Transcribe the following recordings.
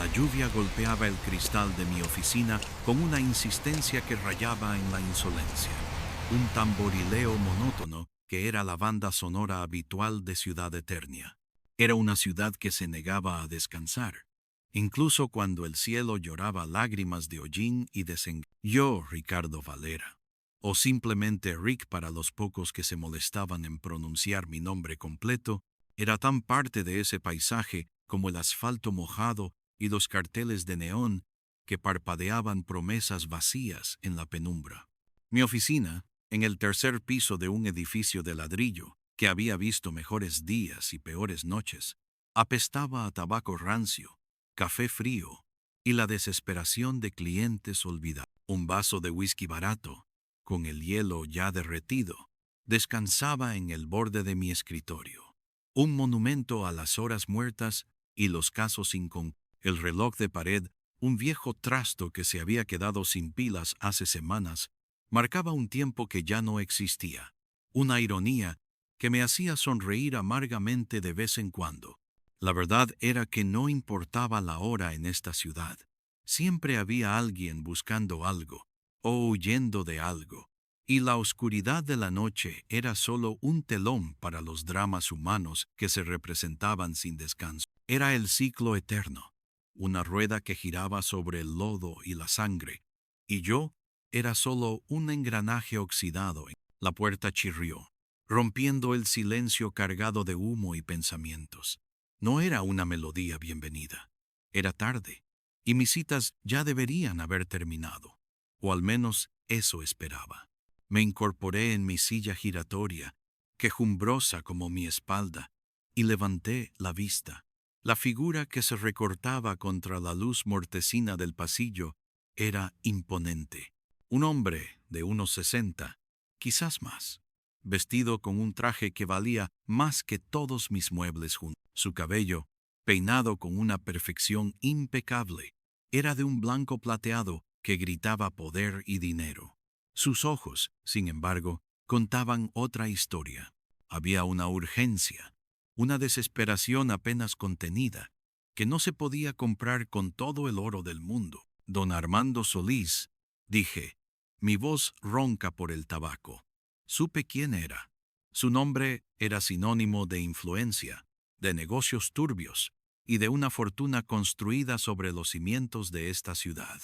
La lluvia golpeaba el cristal de mi oficina con una insistencia que rayaba en la insolencia. Un tamborileo monótono que era la banda sonora habitual de Ciudad Eternia. Era una ciudad que se negaba a descansar, incluso cuando el cielo lloraba lágrimas de hollín y desengaño. Yo, Ricardo Valera, o simplemente Rick para los pocos que se molestaban en pronunciar mi nombre completo, era tan parte de ese paisaje como el asfalto mojado y los carteles de neón que parpadeaban promesas vacías en la penumbra. Mi oficina, en el tercer piso de un edificio de ladrillo que había visto mejores días y peores noches, apestaba a tabaco rancio, café frío y la desesperación de clientes olvidados. Un vaso de whisky barato, con el hielo ya derretido, descansaba en el borde de mi escritorio. Un monumento a las horas muertas y los casos inconclusos. El reloj de pared, un viejo trasto que se había quedado sin pilas hace semanas, marcaba un tiempo que ya no existía. Una ironía que me hacía sonreír amargamente de vez en cuando. La verdad era que no importaba la hora en esta ciudad. Siempre había alguien buscando algo o huyendo de algo, y la oscuridad de la noche era solo un telón para los dramas humanos que se representaban sin descanso. Era el ciclo eterno, una rueda que giraba sobre el lodo y la sangre, y yo era solo un engranaje oxidado. La puerta chirrió, rompiendo el silencio cargado de humo y pensamientos. No era una melodía bienvenida. Era tarde, y mis citas ya deberían haber terminado, o al menos eso esperaba. Me incorporé en mi silla giratoria, quejumbrosa como mi espalda, y levanté la vista. La figura que se recortaba contra la luz mortecina del pasillo era imponente. Un hombre de unos 60, quizás más, vestido con un traje que valía más que todos mis muebles juntos. Su cabello, peinado con una perfección impecable, era de un blanco plateado que gritaba poder y dinero. Sus ojos, sin embargo, contaban otra historia. Había una urgencia, una desesperación apenas contenida, que no se podía comprar con todo el oro del mundo. Don Armando Solís, dije, mi voz ronca por el tabaco. Supe quién era. Su nombre era sinónimo de influencia, de negocios turbios y de una fortuna construida sobre los cimientos de esta ciudad.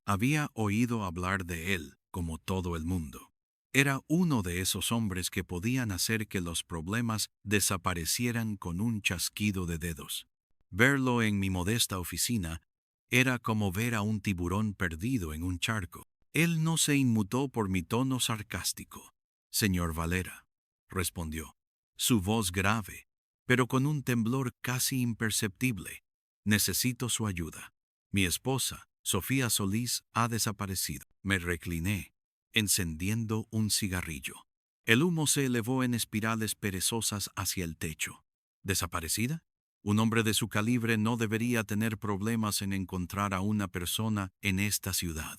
Había oído hablar de él, como todo el mundo. Era uno de esos hombres que podían hacer que los problemas desaparecieran con un chasquido de dedos. Verlo en mi modesta oficina era como ver a un tiburón perdido en un charco. Él no se inmutó por mi tono sarcástico. Señor Valera, respondió, su voz grave, pero con un temblor casi imperceptible. Necesito su ayuda. Mi esposa, Sofía Solís, ha desaparecido. Me recliné, encendiendo un cigarrillo. El humo se elevó en espirales perezosas hacia el techo. ¿Desaparecida? Un hombre de su calibre no debería tener problemas en encontrar a una persona en esta ciudad.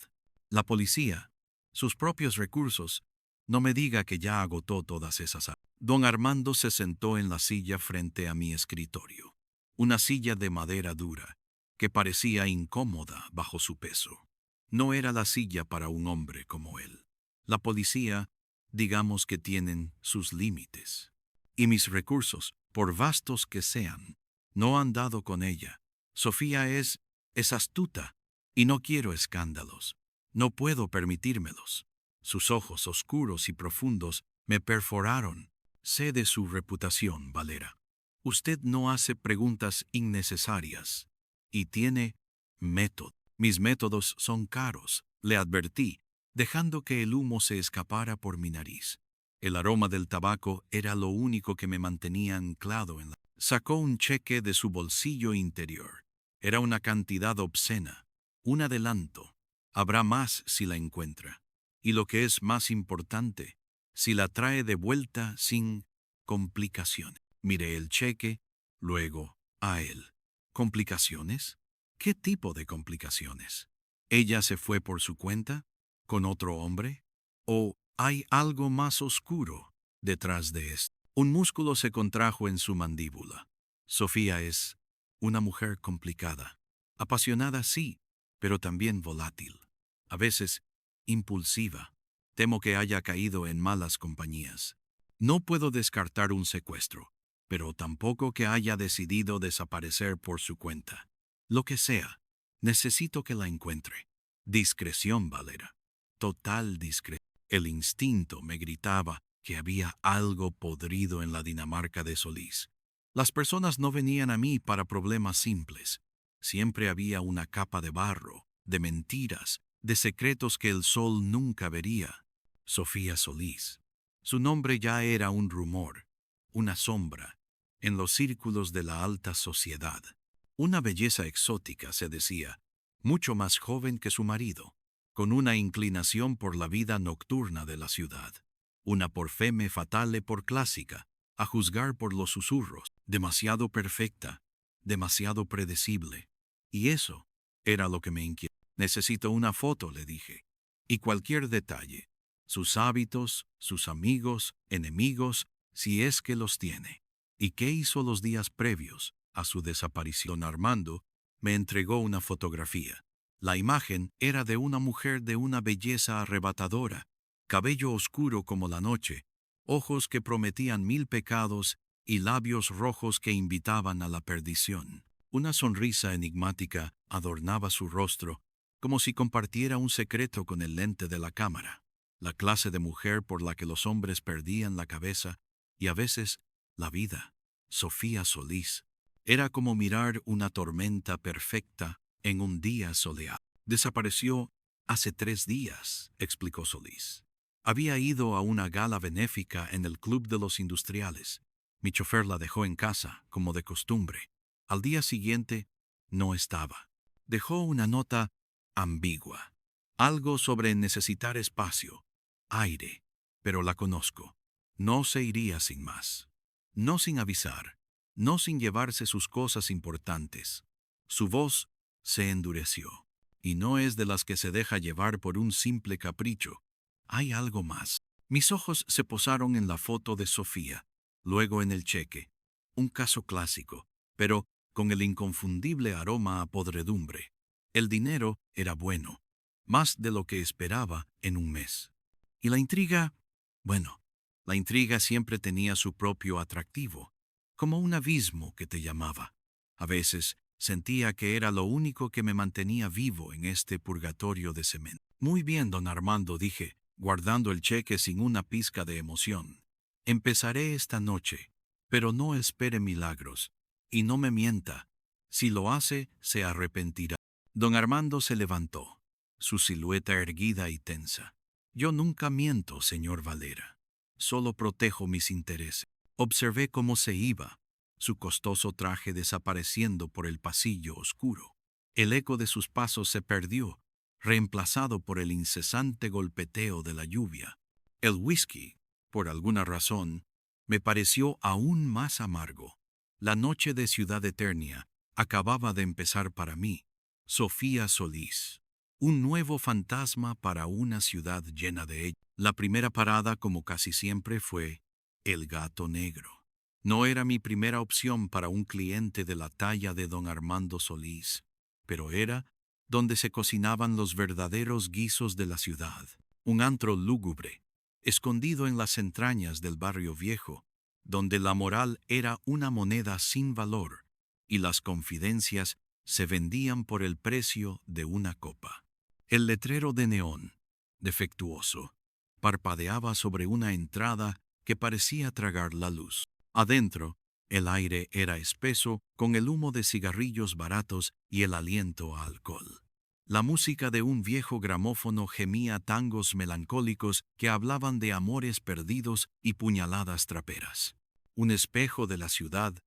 La policía, sus propios recursos, no me diga que ya agotó todas esas. Don Armando se sentó en la silla frente a mi escritorio. Una silla de madera dura, que parecía incómoda bajo su peso. No era la silla para un hombre como él. La policía, digamos que tienen sus límites. Y mis recursos, por vastos que sean, no han dado con ella. Sofía es astuta, y no quiero escándalos. No puedo permitírmelos. Sus ojos oscuros y profundos me perforaron. Sé de su reputación, Valera. Usted no hace preguntas innecesarias. Y tiene método. Mis métodos son caros, le advertí, dejando que el humo se escapara por mi nariz. El aroma del tabaco era lo único que me mantenía anclado en la... Sacó un cheque de su bolsillo interior. Era una cantidad obscena, un adelanto. Habrá más si la encuentra. Y lo que es más importante, si la trae de vuelta sin complicaciones. Miré el cheque, luego a él. ¿Complicaciones? ¿Qué tipo de complicaciones? ¿Ella se fue por su cuenta? ¿Con otro hombre? ¿O hay algo más oscuro detrás de esto? Un músculo se contrajo en su mandíbula. Sofía es una mujer complicada. Apasionada sí, pero también volátil. A veces, impulsiva. Temo que haya caído en malas compañías. No puedo descartar un secuestro, pero tampoco que haya decidido desaparecer por su cuenta. Lo que sea, necesito que la encuentre. Discreción, Valera. Total discreción. El instinto me gritaba que había algo podrido en la Dinamarca de Solís. Las personas no venían a mí para problemas simples. Siempre había una capa de barro, de mentiras, de secretos que el sol nunca vería. Sofía Solís. Su nombre ya era un rumor, una sombra, en los círculos de la alta sociedad. Una belleza exótica, se decía, mucho más joven que su marido, con una inclinación por la vida nocturna de la ciudad. Una por femme fatale por clásica, a juzgar por los susurros, demasiado perfecta, demasiado predecible. Y eso era lo que me inquietaba. Necesito una foto, le dije, y cualquier detalle. Sus hábitos, sus amigos, enemigos, si es que los tiene. ¿Y qué hizo los días previos a su desaparición? Armando me entregó una fotografía. La imagen era de una mujer de una belleza arrebatadora, cabello oscuro como la noche, ojos que prometían 1000 pecados y labios rojos que invitaban a la perdición. Una sonrisa enigmática adornaba su rostro, como si compartiera un secreto con el lente de la cámara. La clase de mujer por la que los hombres perdían la cabeza y a veces la vida. Sofía Solís. Era como mirar una tormenta perfecta en un día soleado. Desapareció hace 3 días, explicó Solís. Había ido a una gala benéfica en el Club de los Industriales. Mi chofer la dejó en casa, como de costumbre. Al día siguiente, no estaba. Dejó una nota ambigua. Algo sobre necesitar espacio, aire, pero la conozco. No se iría sin más. No sin avisar, no sin llevarse sus cosas importantes. Su voz se endureció, y no es de las que se deja llevar por un simple capricho. Hay algo más. Mis ojos se posaron en la foto de Sofía, luego en el cheque. Un caso clásico, pero con el inconfundible aroma a podredumbre. El dinero era bueno, más de lo que esperaba en un mes. Y la intriga, bueno, la intriga siempre tenía su propio atractivo, como un abismo que te llamaba. A veces sentía que era lo único que me mantenía vivo en este purgatorio de cemento. Muy bien, don Armando, dije, guardando el cheque sin una pizca de emoción. Empezaré esta noche, pero no espere milagros, y no me mienta. Si lo hace, se arrepentirá. Don Armando se levantó, su silueta erguida y tensa. Yo nunca miento, señor Valera. Solo protejo mis intereses. Observé cómo se iba, su costoso traje desapareciendo por el pasillo oscuro. El eco de sus pasos se perdió, reemplazado por el incesante golpeteo de la lluvia. El whisky, por alguna razón, me pareció aún más amargo. La noche de Ciudad Eternia acababa de empezar para mí. Sofía Solís. Un nuevo fantasma para una ciudad llena de ella. La primera parada, como casi siempre, fue El Gato Negro. No era mi primera opción para un cliente de la talla de don Armando Solís, pero era donde se cocinaban los verdaderos guisos de la ciudad. Un antro lúgubre, escondido en las entrañas del barrio viejo, donde la moral era una moneda sin valor y las confidencias se vendían por el precio de una copa. El letrero de neón, defectuoso, parpadeaba sobre una entrada que parecía tragar la luz. Adentro, el aire era espeso con el humo de cigarrillos baratos y el aliento a alcohol. La música de un viejo gramófono gemía tangos melancólicos que hablaban de amores perdidos y puñaladas traperas. Un espejo de la ciudad,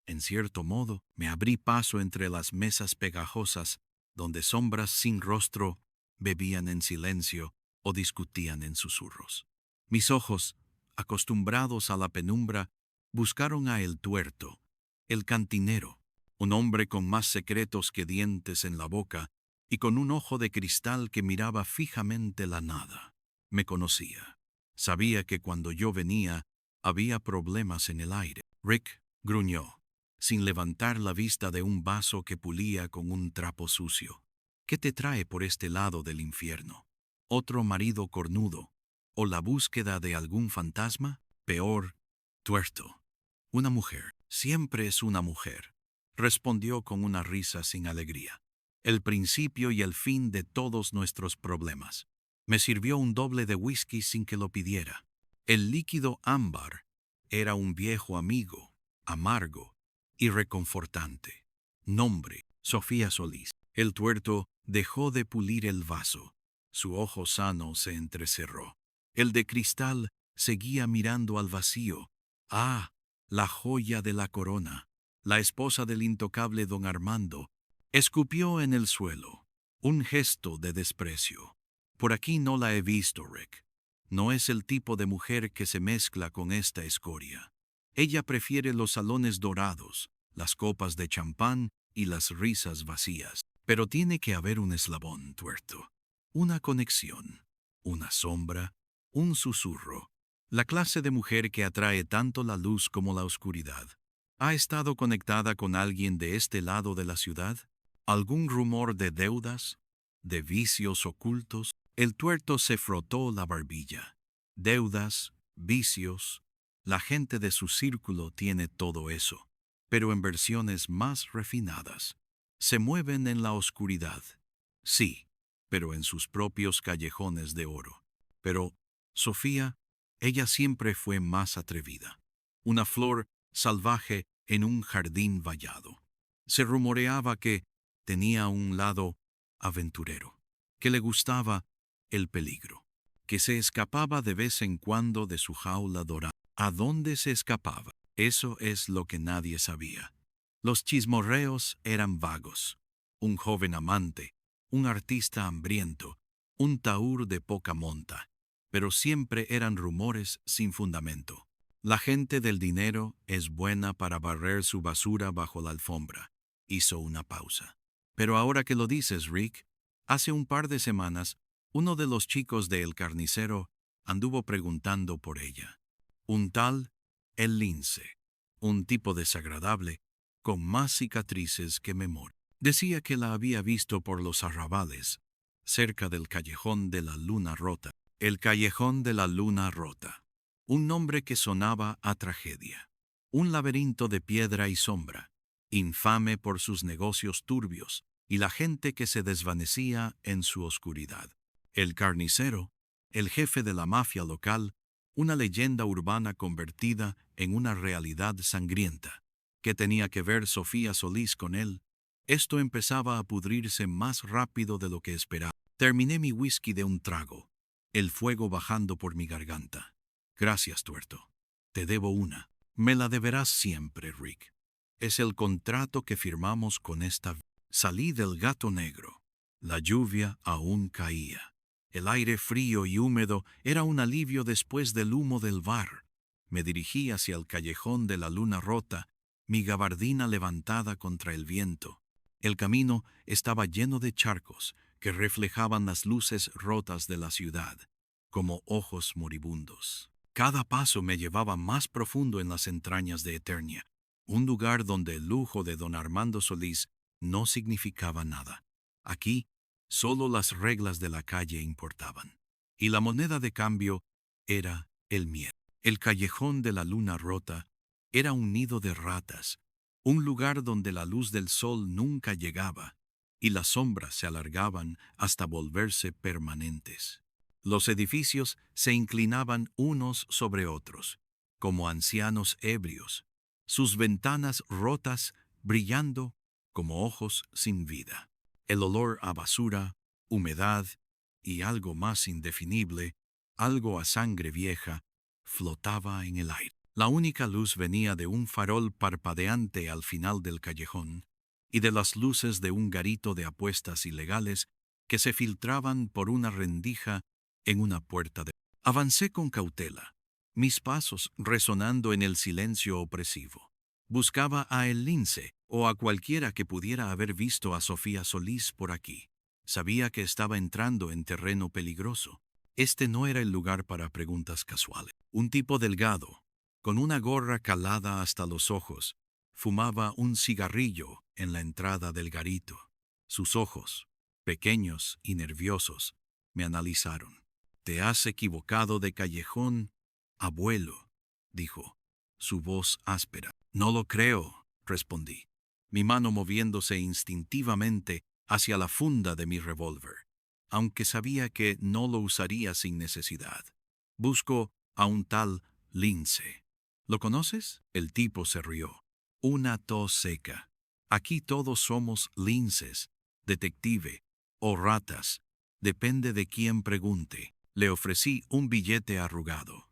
en cierto modo, me abrí paso entre las mesas pegajosas, donde sombras sin rostro bebían en silencio o discutían en susurros. Mis ojos, acostumbrados a la penumbra, buscaron a El Tuerto, el cantinero, un hombre con más secretos que dientes en la boca y con un ojo de cristal que miraba fijamente la nada. Me conocía. Sabía que cuando yo venía había problemas en el aire. Rick gruñó. sin levantar la vista de un vaso que pulía con un trapo sucio. ¿Qué te trae por este lado del infierno? ¿Otro marido cornudo? ¿O la búsqueda de algún fantasma? Peor, tuerto. Una mujer, siempre es una mujer, respondió con una risa sin alegría. El principio y el fin de todos nuestros problemas. Me sirvió un doble de whisky sin que lo pidiera. El líquido ámbar era un viejo amigo, amargo y reconfortante. Nombre, Sofía Solís. El tuerto dejó de pulir el vaso. Su ojo sano se entrecerró. El de cristal seguía mirando al vacío. Ah, la joya de la corona, la esposa del intocable don Armando, escupió en el suelo. Un gesto de desprecio. Por aquí no la he visto, Rick. No es el tipo de mujer que se mezcla con esta escoria. Ella prefiere los salones dorados, las copas de champán y las risas vacías. Pero tiene que haber un eslabón tuerto, una conexión, una sombra, un susurro. La clase de mujer que atrae tanto la luz como la oscuridad. ¿Ha estado conectada con alguien de este lado de la ciudad? ¿Algún rumor de deudas? ¿De vicios ocultos? El tuerto se frotó la barbilla. Deudas, vicios. La gente de su círculo tiene todo eso, pero en versiones más refinadas. Se mueven en la oscuridad. Sí, pero en sus propios callejones de oro. Pero, Sofía, ella siempre fue más atrevida. Una flor salvaje en un jardín vallado. Se rumoreaba que tenía un lado aventurero, que le gustaba el peligro, que se escapaba de vez en cuando de su jaula dorada. ¿A dónde se escapaba? Eso es lo que nadie sabía. Los chismorreos eran vagos. Un joven amante, un artista hambriento, un taur de poca monta, pero siempre eran rumores sin fundamento. La gente del dinero es buena para barrer su basura bajo la alfombra. Hizo una pausa. Pero ahora que lo dices, Rick, hace un par de semanas, uno de los chicos de El Carnicero anduvo preguntando por ella. Un tal El Lince, un tipo desagradable, con más cicatrices que memoria. Decía que la había visto por los arrabales, cerca del Callejón de la Luna Rota. El Callejón de la Luna Rota. Un nombre que sonaba a tragedia. Un laberinto de piedra y sombra, infame por sus negocios turbios y la gente que se desvanecía en su oscuridad. El Carnicero, el jefe de la mafia local, una leyenda urbana convertida en una realidad sangrienta. ¿Qué tenía que ver Sofía Solís con él? Esto empezaba a pudrirse más rápido de lo que esperaba. Terminé mi whisky de un trago, el fuego bajando por mi garganta. Gracias, tuerto. Te debo una. Me la deberás siempre, Rick. Es el contrato que firmamos con esta vida. Salí del Gato Negro. La lluvia aún caía. El aire frío y húmedo era un alivio después del humo del bar. Me dirigí hacia el Callejón de la Luna Rota, mi gabardina levantada contra el viento. El camino estaba lleno de charcos que reflejaban las luces rotas de la ciudad, como ojos moribundos. Cada paso me llevaba más profundo en las entrañas de Eternia, un lugar donde el lujo de don Armando Solís no significaba nada. Aquí, solo las reglas de la calle importaban, y la moneda de cambio era el miedo. El Callejón de la Luna Rota era un nido de ratas, un lugar donde la luz del sol nunca llegaba, y las sombras se alargaban hasta volverse permanentes. Los edificios se inclinaban unos sobre otros, como ancianos ebrios, sus ventanas rotas brillando como ojos sin vida. El olor a basura, humedad y algo más indefinible, algo a sangre vieja, flotaba en el aire. La única luz venía de un farol parpadeante al final del callejón y de las luces de un garito de apuestas ilegales que se filtraban por una rendija en una puerta de... Avancé con cautela, mis pasos resonando en el silencio opresivo. Buscaba a El Lince o a cualquiera que pudiera haber visto a Sofía Solís por aquí. Sabía que estaba entrando en terreno peligroso. Este no era el lugar para preguntas casuales. Un tipo delgado, con una gorra calada hasta los ojos, Fumaba un cigarrillo en la entrada del garito. Sus ojos, pequeños y nerviosos, me analizaron. «Te has equivocado de callejón, abuelo», dijo, su voz áspera. «No lo creo», respondí, mi mano moviéndose instintivamente hacia la funda de mi revólver, aunque sabía que no lo usaría sin necesidad. «Busco a un tal Lince. ¿Lo conoces?» El tipo se rió. Una tos seca. «Aquí todos somos linces, detective, o ratas. Depende de quién pregunte». Le ofrecí un billete arrugado.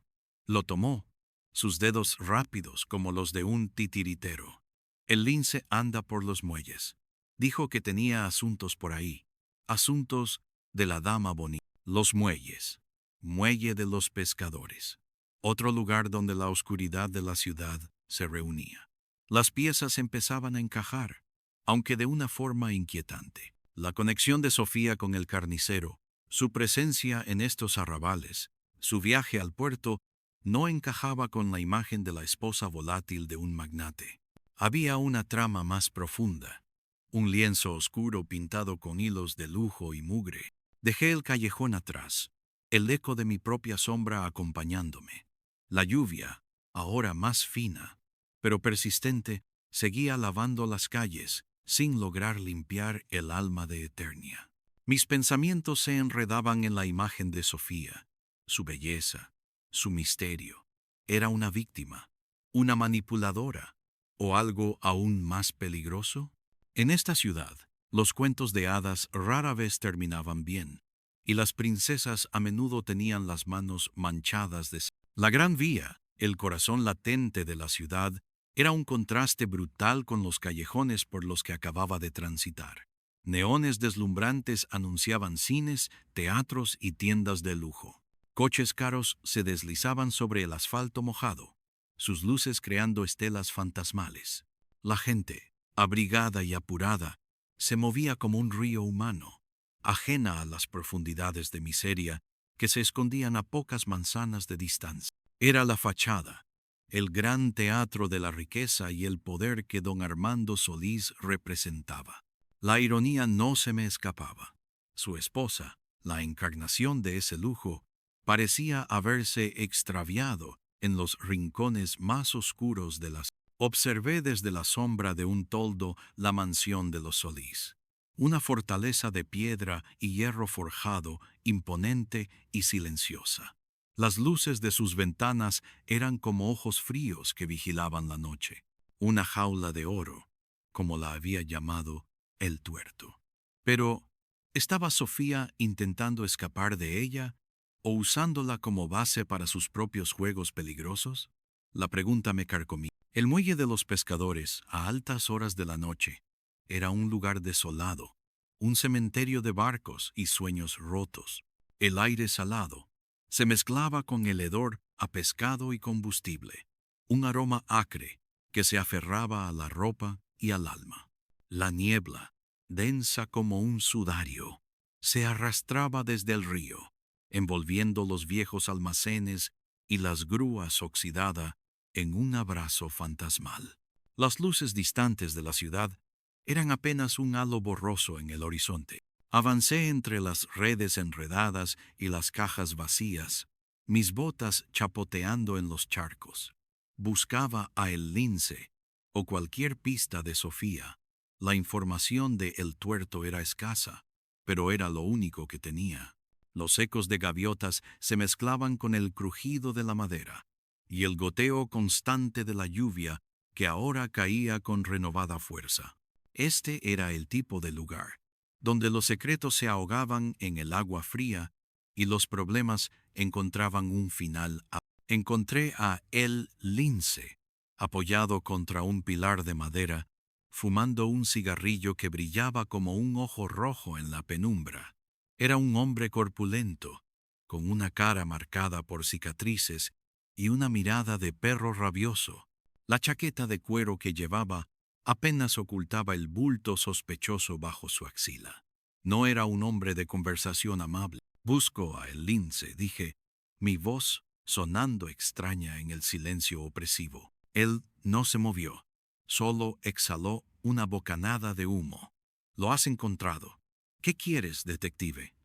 Lo tomó, sus dedos rápidos como los de un titiritero. «El lince anda por los muelles». Dijo que tenía asuntos por ahí. Asuntos de la dama bonita. Los muelles. Muelle de los pescadores. Otro lugar donde la oscuridad de la ciudad se reunía. Las piezas empezaban a encajar, aunque de una forma inquietante. La conexión de Sofía con el carnicero, su presencia en estos arrabales, su viaje al puerto, no encajaba con la imagen de la esposa volátil de un magnate. Había una trama más profunda, un lienzo oscuro pintado con hilos de lujo y mugre. Dejé el callejón atrás, el eco de mi propia sombra acompañándome. La lluvia, ahora más fina, pero persistente, seguía lavando las calles, sin lograr limpiar el alma de Eternia. Mis pensamientos se enredaban en la imagen de Sofía, su belleza, su misterio. ¿Era una víctima, una manipuladora, o algo aún más peligroso? En esta ciudad, los cuentos de hadas rara vez terminaban bien, y las princesas a menudo tenían las manos manchadas de sangre. La Gran Vía, el corazón latente de la ciudad, era un contraste brutal con los callejones por los que acababa de transitar. Neones deslumbrantes anunciaban cines, teatros y tiendas de lujo. Coches caros se deslizaban sobre el asfalto mojado, sus luces creando estelas fantasmales. La gente, abrigada y apurada, se movía como un río humano, ajena a las profundidades de miseria que se escondían a pocas manzanas de distancia. Era la fachada, el gran teatro de la riqueza y el poder que don Armando Solís representaba. La ironía no se me escapaba. Su esposa, la encarnación de ese lujo, parecía haberse extraviado en los rincones más oscuros de la ciudad. Observé desde la sombra de un toldo la mansión de los Solís. Una fortaleza de piedra y hierro forjado, imponente y silenciosa. Las luces de sus ventanas eran como ojos fríos que vigilaban la noche. Una jaula de oro, como la había llamado el tuerto. Pero, ¿estaba Sofía intentando escapar de ella o usándola como base para sus propios juegos peligrosos? La pregunta me carcomía. El muelle de los pescadores, a altas horas de la noche, era un lugar desolado, un cementerio de barcos y sueños rotos. El aire salado se mezclaba con el hedor a pescado y combustible, un aroma acre que se aferraba a la ropa y al alma. La niebla, densa como un sudario, se arrastraba desde el río, envolviendo los viejos almacenes y las grúas oxidada en un abrazo fantasmal. Las luces distantes de la ciudad eran apenas un halo borroso en el horizonte. Avancé entre las redes enredadas y las cajas vacías, mis botas chapoteando en los charcos. Buscaba a el lince o cualquier pista de Sofía. La información de El Tuerto era escasa, pero era lo único que tenía. Los ecos de gaviotas se mezclaban con el crujido de la madera y el goteo constante de la lluvia que ahora caía con renovada fuerza. Este era el tipo de lugar donde los secretos se ahogaban en el agua fría y los problemas encontraban un final. Encontré a el lince, apoyado contra un pilar de madera, fumando un cigarrillo que brillaba como un ojo rojo en la penumbra. Era un hombre corpulento, con una cara marcada por cicatrices y una mirada de perro rabioso. La chaqueta de cuero que llevaba apenas ocultaba el bulto sospechoso bajo su axila. No era un hombre de conversación amable. «Busco a el lince», dije, mi voz sonando extraña en el silencio opresivo. Él no se movió. Solo exhaló una bocanada de humo. Lo has encontrado. ¿Qué quieres, detective?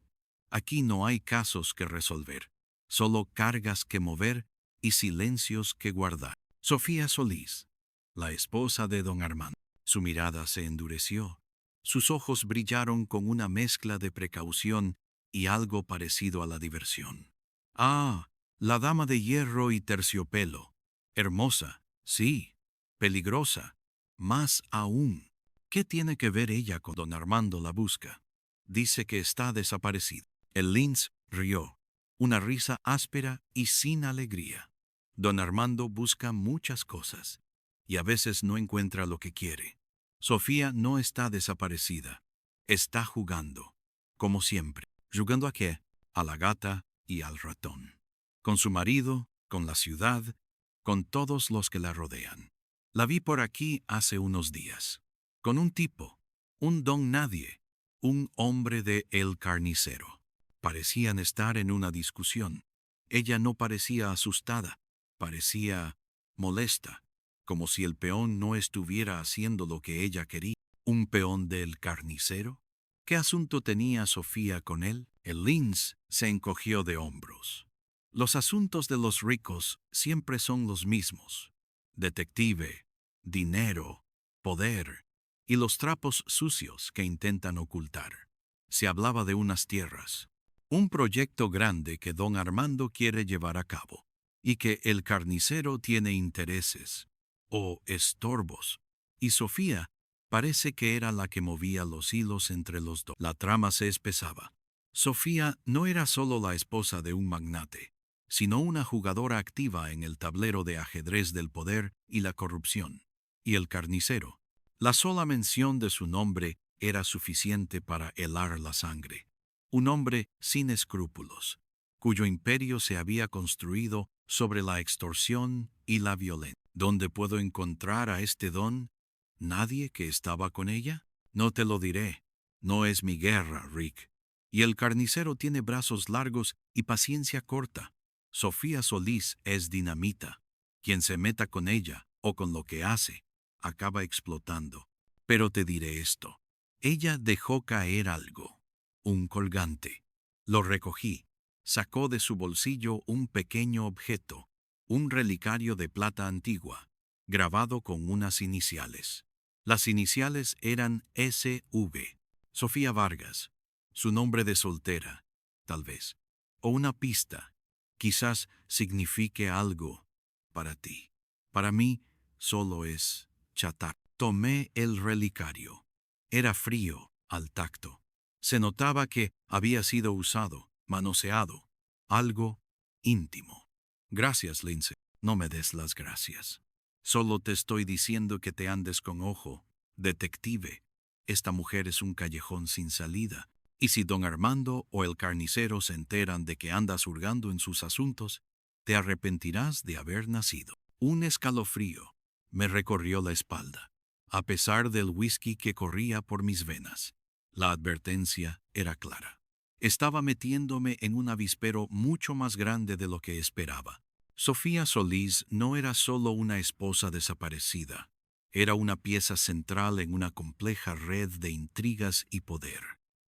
Aquí no hay casos que resolver, solo cargas que mover y silencios que guardar. Sofía Solís, la esposa de don Armando. Su mirada se endureció. Sus ojos brillaron con una mezcla de precaución y algo parecido a la diversión. Ah, la dama de hierro y terciopelo. Hermosa, sí. Peligrosa, más aún. ¿Qué tiene que ver ella con don Armando la busca? Dice que está desaparecido. El Lince rió, una risa áspera y sin alegría. Don Armando busca muchas cosas y a veces no encuentra lo que quiere. Sofía no está desaparecida, está jugando, como siempre. ¿Jugando a qué? A la gata y al ratón. Con su marido, con la ciudad, con todos los que la rodean. La vi por aquí hace unos días, con un tipo, un don nadie, un hombre de El Carnicero. Parecían estar en una discusión. Ella no parecía asustada, parecía molesta, como si el peón no estuviera haciendo lo que ella quería. ¿Un peón del carnicero? ¿Qué asunto tenía Sofía con él? El Lince se encogió de hombros. Los asuntos de los ricos siempre son los mismos. Detective, dinero, poder y los trapos sucios que intentan ocultar. Se hablaba de unas tierras, un proyecto grande que don Armando quiere llevar a cabo, y que el carnicero tiene intereses, o estorbos, y Sofía parece que era la que movía los hilos entre los dos. La trama se espesaba. Sofía no era solo la esposa de un magnate, sino una jugadora activa en el tablero de ajedrez del poder y la corrupción. Y el carnicero. La sola mención de su nombre era suficiente para helar la sangre. Un hombre sin escrúpulos, cuyo imperio se había construido sobre la extorsión y la violencia. ¿Dónde puedo encontrar a este don? ¿Nadie que estaba con ella? No te lo diré. No es mi guerra, Rick. Y el carnicero tiene brazos largos y paciencia corta. Sofía Solís es dinamita. Quien se meta con ella o con lo que hace, acaba explotando. Pero te diré esto. Ella dejó caer algo. Un colgante. Lo recogí. Sacó de su bolsillo un pequeño objeto, un relicario de plata antigua, grabado con unas iniciales. Las iniciales eran SV. Sofía Vargas. Su nombre de soltera, tal vez. O una pista. Quizás signifique algo para ti. Para mí, solo es chatar. Tomé el relicario. Era frío al tacto. Se notaba que había sido usado, manoseado, algo íntimo. Gracias, Lince. No me des las gracias. Solo te estoy diciendo que te andes con ojo, detective. Esta mujer es un callejón sin salida. Y si don Armando o el carnicero se enteran de que andas hurgando en sus asuntos, te arrepentirás de haber nacido. Un escalofrío me recorrió la espalda, a pesar del whisky que corría por mis venas. La advertencia era clara. Estaba metiéndome en un avispero mucho más grande de lo que esperaba. Sofía Solís no era solo una esposa desaparecida, era una pieza central en una compleja red de intrigas y poder.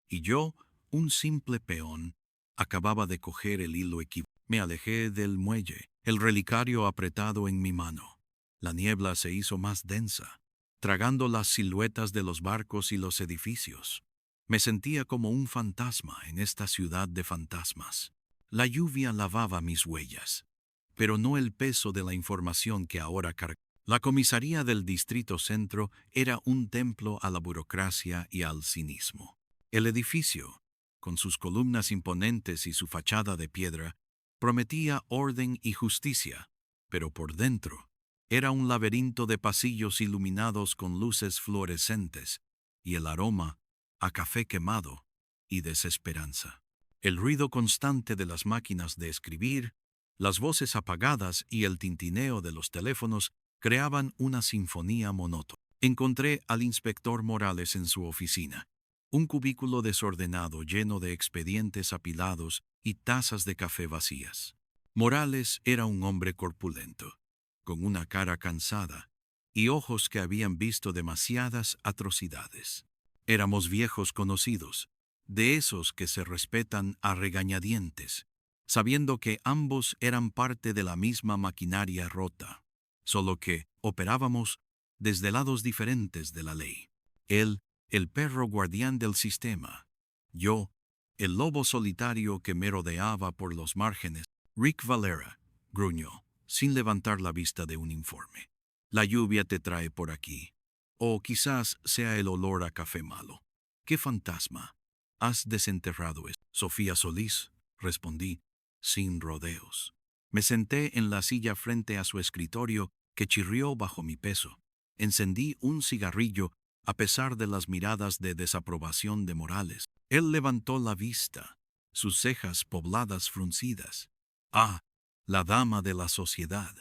Y yo, un simple peón, acababa de coger el hilo equivocado. Me alejé del muelle, el relicario apretado en mi mano. La niebla se hizo más densa, tragando las siluetas de los barcos y los edificios. Me sentía como un fantasma en esta ciudad de fantasmas. La lluvia lavaba mis huellas, pero no el peso de la información que ahora cargaba. La comisaría del Distrito Centro era un templo a la burocracia y al cinismo. El edificio, con sus columnas imponentes y su fachada de piedra, prometía orden y justicia, pero por dentro era un laberinto de pasillos iluminados con luces fluorescentes y el aroma a café quemado y desesperanza. El ruido constante de las máquinas de escribir, las voces apagadas y el tintineo de los teléfonos creaban una sinfonía monótona. Encontré al inspector Morales en su oficina. Un cubículo desordenado lleno de expedientes apilados y tazas de café vacías. Morales era un hombre corpulento, con una cara cansada y ojos que habían visto demasiadas atrocidades. Éramos viejos conocidos, de esos que se respetan a regañadientes, sabiendo que ambos eran parte de la misma maquinaria rota, solo que operábamos desde lados diferentes de la ley. Él, el perro guardián del sistema. Yo, el lobo solitario que me rodeaba por los márgenes. Rick Valera, gruñó, sin levantar la vista de un informe. La lluvia te trae por aquí. O quizás sea el olor a café malo. ¿Qué fantasma? ¿Has desenterrado esto? Sofía Solís, respondí, sin rodeos. Me senté en la silla frente a su escritorio que chirrió bajo mi peso. Encendí un cigarrillo a pesar de las miradas de desaprobación de Morales. Él levantó la vista, sus cejas pobladas fruncidas. Ah, la dama de la sociedad.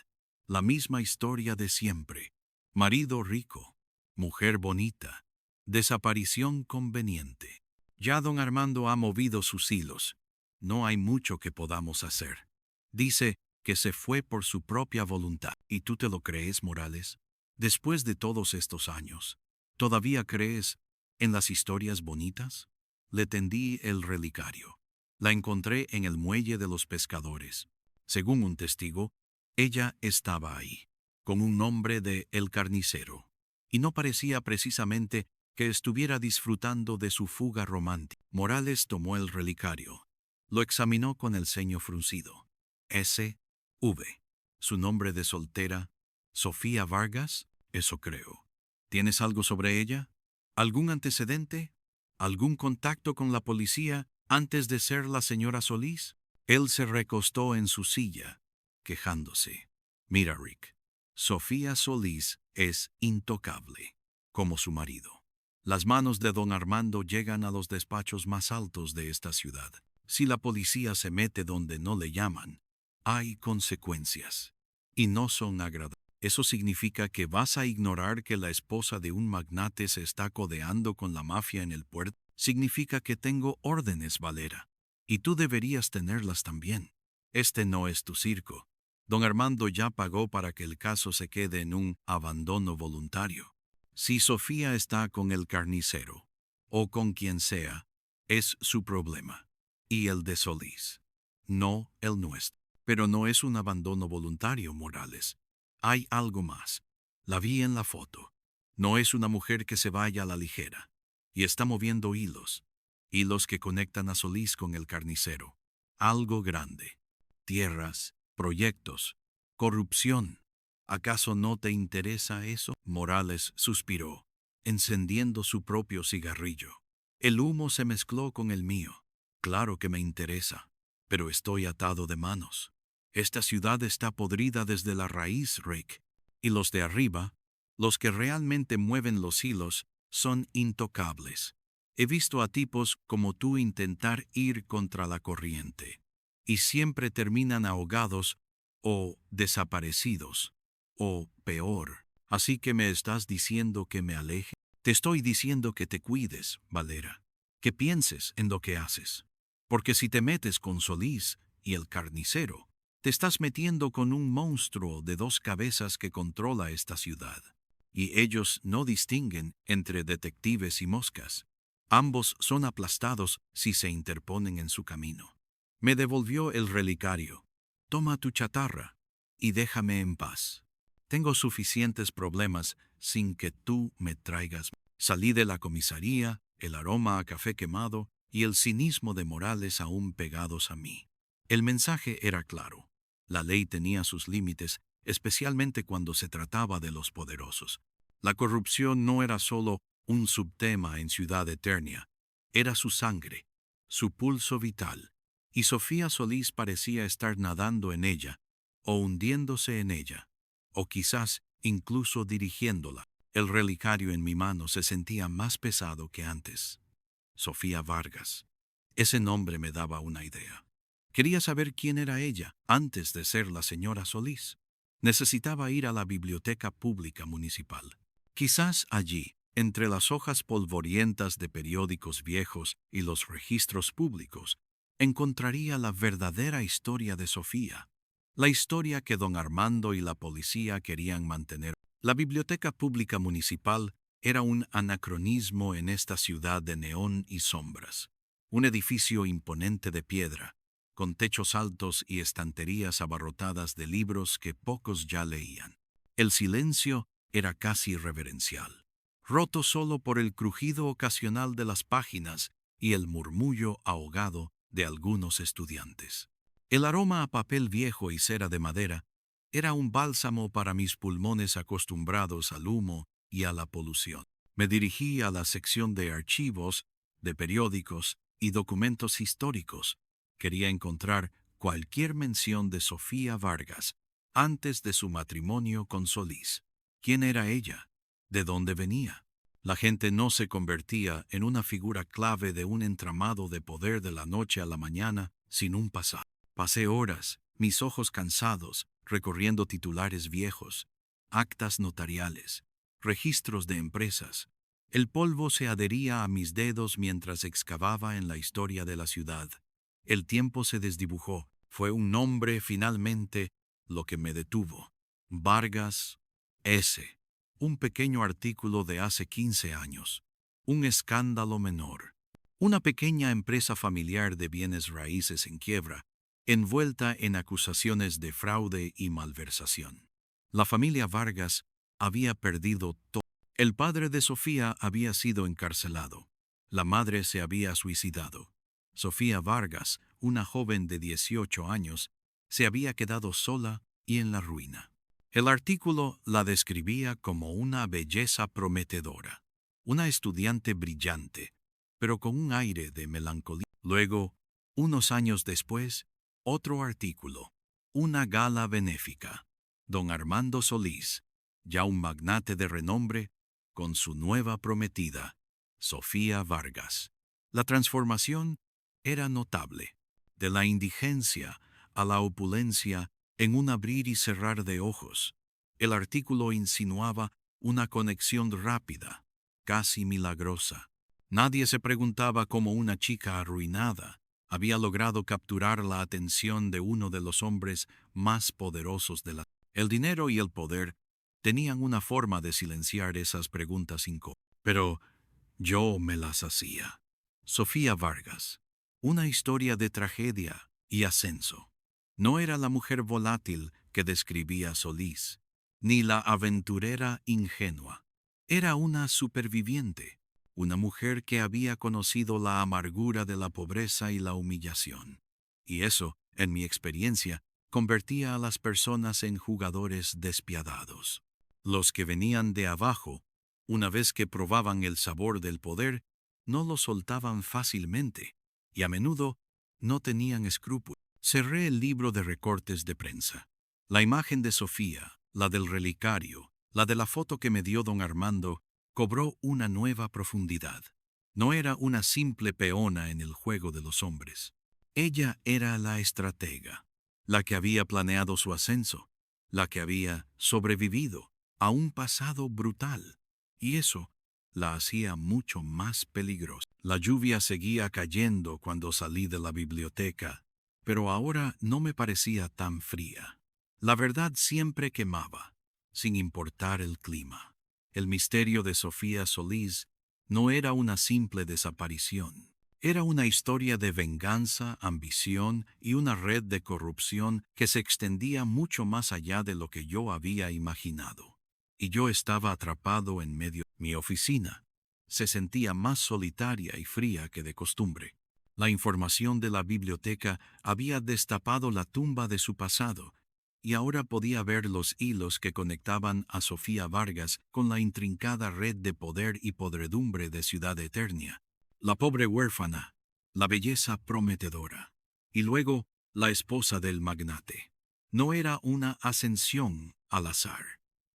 La misma historia de siempre. Marido rico, mujer bonita, desaparición conveniente. Ya don Armando ha movido sus hilos. No hay mucho que podamos hacer. Dice que se fue por su propia voluntad. ¿Y tú te lo crees, Morales? Después de todos estos años, ¿todavía crees en las historias bonitas? Le tendí el relicario. La encontré en el muelle de los pescadores. Según un testigo, ella estaba ahí, con un nombre de El Carnicero, y no parecía precisamente que estuviera disfrutando de su fuga romántica. Morales tomó el relicario. Lo examinó con el ceño fruncido. S.V. ¿Su nombre de soltera? ¿Sofía Vargas? Eso creo. ¿Tienes algo sobre ella? ¿Algún antecedente? ¿Algún contacto con la policía antes de ser la señora Solís? Él se recostó en su silla, quejándose. Mira, Rick, Sofía Solís es intocable, como su marido. Las manos de don Armando llegan a los despachos más altos de esta ciudad. Si la policía se mete donde no le llaman, hay consecuencias. Y no son agradables. ¿Eso significa que vas a ignorar que la esposa de un magnate se está codeando con la mafia en el puerto? Significa que tengo órdenes, Valera. Y tú deberías tenerlas también. Este no es tu circo. Don Armando ya pagó para que el caso se quede en un abandono voluntario. Si Sofía está con el carnicero, o con quien sea, es su problema. Y el de Solís. No el nuestro. Pero no es un abandono voluntario, Morales. Hay algo más. La vi en la foto. No es una mujer que se vaya a la ligera. Y está moviendo hilos. Hilos que conectan a Solís con el carnicero. Algo grande. Tierras, proyectos, corrupción. ¿Acaso no te interesa eso? Morales suspiró, encendiendo su propio cigarrillo. El humo se mezcló con el mío. Claro que me interesa, pero estoy atado de manos. Esta ciudad está podrida desde la raíz, Rick. Y los de arriba, los que realmente mueven los hilos, son intocables. He visto a tipos como tú intentar ir contra la corriente. Y siempre terminan ahogados o desaparecidos. O peor. Así que me estás diciendo que me aleje. Te estoy diciendo que te cuides, Valera. Que pienses en lo que haces. Porque si te metes con Solís y el carnicero, te estás metiendo con un monstruo de dos cabezas que controla esta ciudad. Y ellos no distinguen entre detectives y moscas. Ambos son aplastados si se interponen en su camino. Me devolvió el relicario. Toma tu chatarra y déjame en paz. Tengo suficientes problemas sin que tú me traigas. Salí de la comisaría, el aroma a café quemado y el cinismo de Morales aún pegados a mí. El mensaje era claro. La ley tenía sus límites, especialmente cuando se trataba de los poderosos. La corrupción no era solo un subtema en Ciudad Eternia, era su sangre, su pulso vital, y Sofía Solís parecía estar nadando en ella, o hundiéndose en ella, o quizás incluso dirigiéndola. El relicario en mi mano se sentía más pesado que antes. Sofía Vargas. Ese nombre me daba una idea. Quería saber quién era ella antes de ser la señora Solís. Necesitaba ir a la biblioteca pública municipal. Quizás allí, entre las hojas polvorientas de periódicos viejos y los registros públicos, encontraría la verdadera historia de Sofía. La historia que don Armando y la policía querían mantener. La Biblioteca Pública Municipal era un anacronismo en esta ciudad de neón y sombras. Un edificio imponente de piedra, con techos altos y estanterías abarrotadas de libros que pocos ya leían. El silencio era casi reverencial, roto solo por el crujido ocasional de las páginas y el murmullo ahogado de algunos estudiantes. El aroma a papel viejo y cera de madera era un bálsamo para mis pulmones acostumbrados al humo y a la polución. Me dirigí a la sección de archivos, de periódicos y documentos históricos. Quería encontrar cualquier mención de Sofía Vargas antes de su matrimonio con Solís. ¿Quién era ella? ¿De dónde venía? La gente no se convertía en una figura clave de un entramado de poder de la noche a la mañana sin un pasado. Pasé horas, mis ojos cansados, recorriendo titulares viejos, actas notariales, registros de empresas. El polvo se adhería a mis dedos mientras excavaba en la historia de la ciudad. El tiempo se desdibujó. Fue un nombre, finalmente, lo que me detuvo. Vargas S. Un pequeño artículo de hace 15 años. Un escándalo menor. Una pequeña empresa familiar de bienes raíces en quiebra, envuelta en acusaciones de fraude y malversación. La familia Vargas había perdido todo. El padre de Sofía había sido encarcelado. La madre se había suicidado. Sofía Vargas, una joven de 18 años, se había quedado sola y en la ruina. El artículo la describía como una belleza prometedora, una estudiante brillante, pero con un aire de melancolía. Luego, unos años después, otro artículo, una gala benéfica. Don Armando Solís, ya un magnate de renombre, con su nueva prometida, Sofía Vargas. La transformación era notable, de la indigencia a la opulencia en un abrir y cerrar de ojos. El artículo insinuaba una conexión rápida, casi milagrosa. Nadie se preguntaba cómo una chica arruinada había logrado capturar la atención de uno de los hombres más poderosos de la... El dinero y el poder tenían una forma de silenciar esas preguntas incómodas. Pero yo me las hacía. Sofía Vargas. Una historia de tragedia y ascenso. No era la mujer volátil que describía Solís, ni la aventurera ingenua. Era una superviviente, una mujer que había conocido la amargura de la pobreza y la humillación. Y eso, en mi experiencia, convertía a las personas en jugadores despiadados. Los que venían de abajo, una vez que probaban el sabor del poder, no lo soltaban fácilmente, y a menudo no tenían escrúpulos. Cerré el libro de recortes de prensa. La imagen de Sofía, la del relicario, la de la foto que me dio don Armando, cobró una nueva profundidad. No era una simple peona en el juego de los hombres. Ella era la estratega, la que había planeado su ascenso, la que había sobrevivido a un pasado brutal. Y eso la hacía mucho más peligrosa. La lluvia seguía cayendo cuando salí de la biblioteca, pero ahora no me parecía tan fría. La verdad siempre quemaba, sin importar el clima. El misterio de Sofía Solís no era una simple desaparición. Era una historia de venganza, ambición y una red de corrupción que se extendía mucho más allá de lo que yo había imaginado. Y yo estaba atrapado en medio. Mi oficina se sentía más solitaria y fría que de costumbre. La información de la biblioteca había destapado la tumba de su pasado, y ahora podía ver los hilos que conectaban a Sofía Vargas con la intrincada red de poder y podredumbre de Ciudad Eternia. La pobre huérfana, la belleza prometedora, y luego la esposa del magnate. No era una ascensión al azar,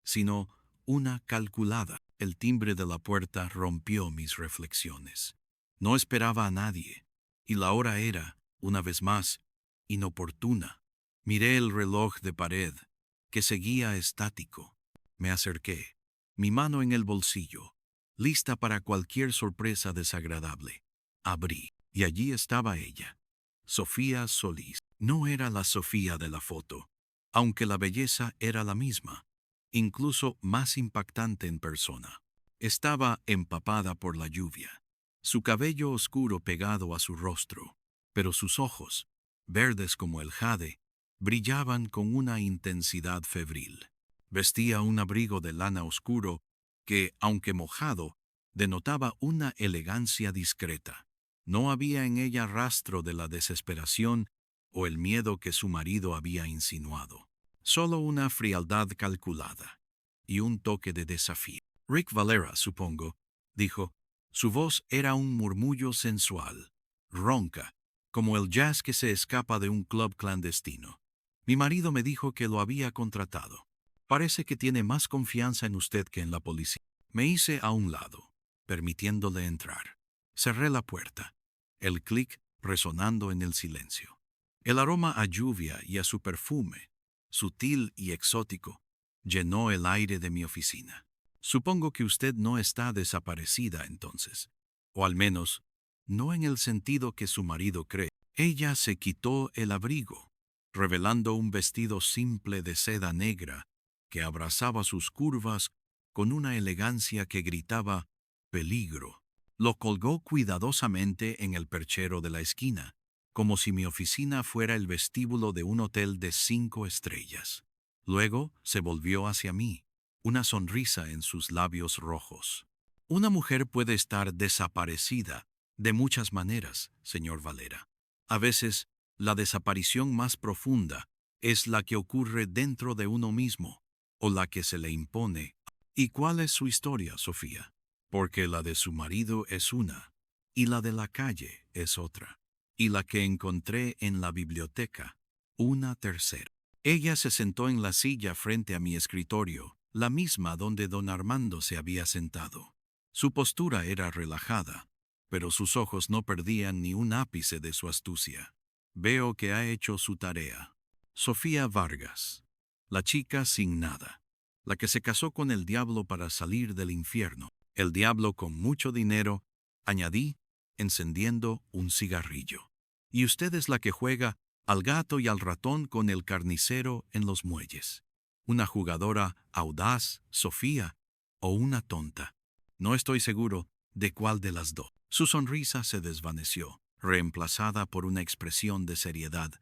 sino una calculada. El timbre de la puerta rompió mis reflexiones. No esperaba a nadie, y la hora era, una vez más, inoportuna. Miré el reloj de pared, que seguía estático. Me acerqué, mi mano en el bolsillo, lista para cualquier sorpresa desagradable. Abrí, y allí estaba ella, Sofía Solís. No era la Sofía de la foto, aunque la belleza era la misma. incluso más impactante en persona. Estaba empapada por la lluvia, su cabello oscuro pegado a su rostro, pero sus ojos, verdes como el jade, brillaban con una intensidad febril. Vestía un abrigo de lana oscuro que, aunque mojado, denotaba una elegancia discreta. No había en ella rastro de la desesperación o el miedo que su marido había insinuado. Solo una frialdad calculada y un toque de desafío. Rick Valera, supongo, dijo. Su voz era un murmullo sensual, ronca, como el jazz que se escapa de un club clandestino. Mi marido me dijo que lo había contratado. Parece que tiene más confianza en usted que en la policía. Me hice a un lado, permitiéndole entrar. Cerré la puerta, el clic resonando en el silencio. El aroma a lluvia y a su perfume, sutil y exótico, llenó el aire de mi oficina. Supongo que usted no está desaparecida entonces, o al menos, no en el sentido que su marido cree. Ella se quitó el abrigo, revelando un vestido simple de seda negra que abrazaba sus curvas con una elegancia que gritaba peligro. Lo colgó cuidadosamente en el perchero de la esquina, como si mi oficina fuera el vestíbulo de un hotel de 5 estrellas. Luego se volvió hacia mí, una sonrisa en sus labios rojos. Una mujer puede estar desaparecida de muchas maneras, señor Valera. A veces, la desaparición más profunda es la que ocurre dentro de uno mismo, o la que se le impone. ¿Y cuál es su historia, Sofía? Porque la de su marido es una, y la de la calle es otra, y la que encontré en la biblioteca, una tercera. Ella se sentó en la silla frente a mi escritorio, la misma donde don Armando se había sentado. Su postura era relajada, pero sus ojos no perdían ni un ápice de su astucia. Veo que ha hecho su tarea. Sofía Vargas, la chica sin nada, la que se casó con el diablo para salir del infierno. El diablo con mucho dinero, añadí, encendiendo un cigarrillo. Y usted es la que juega al gato y al ratón con el carnicero en los muelles. Una jugadora audaz, Sofía, o una tonta. No estoy seguro de cuál de las dos. Su sonrisa se desvaneció, reemplazada por una expresión de seriedad.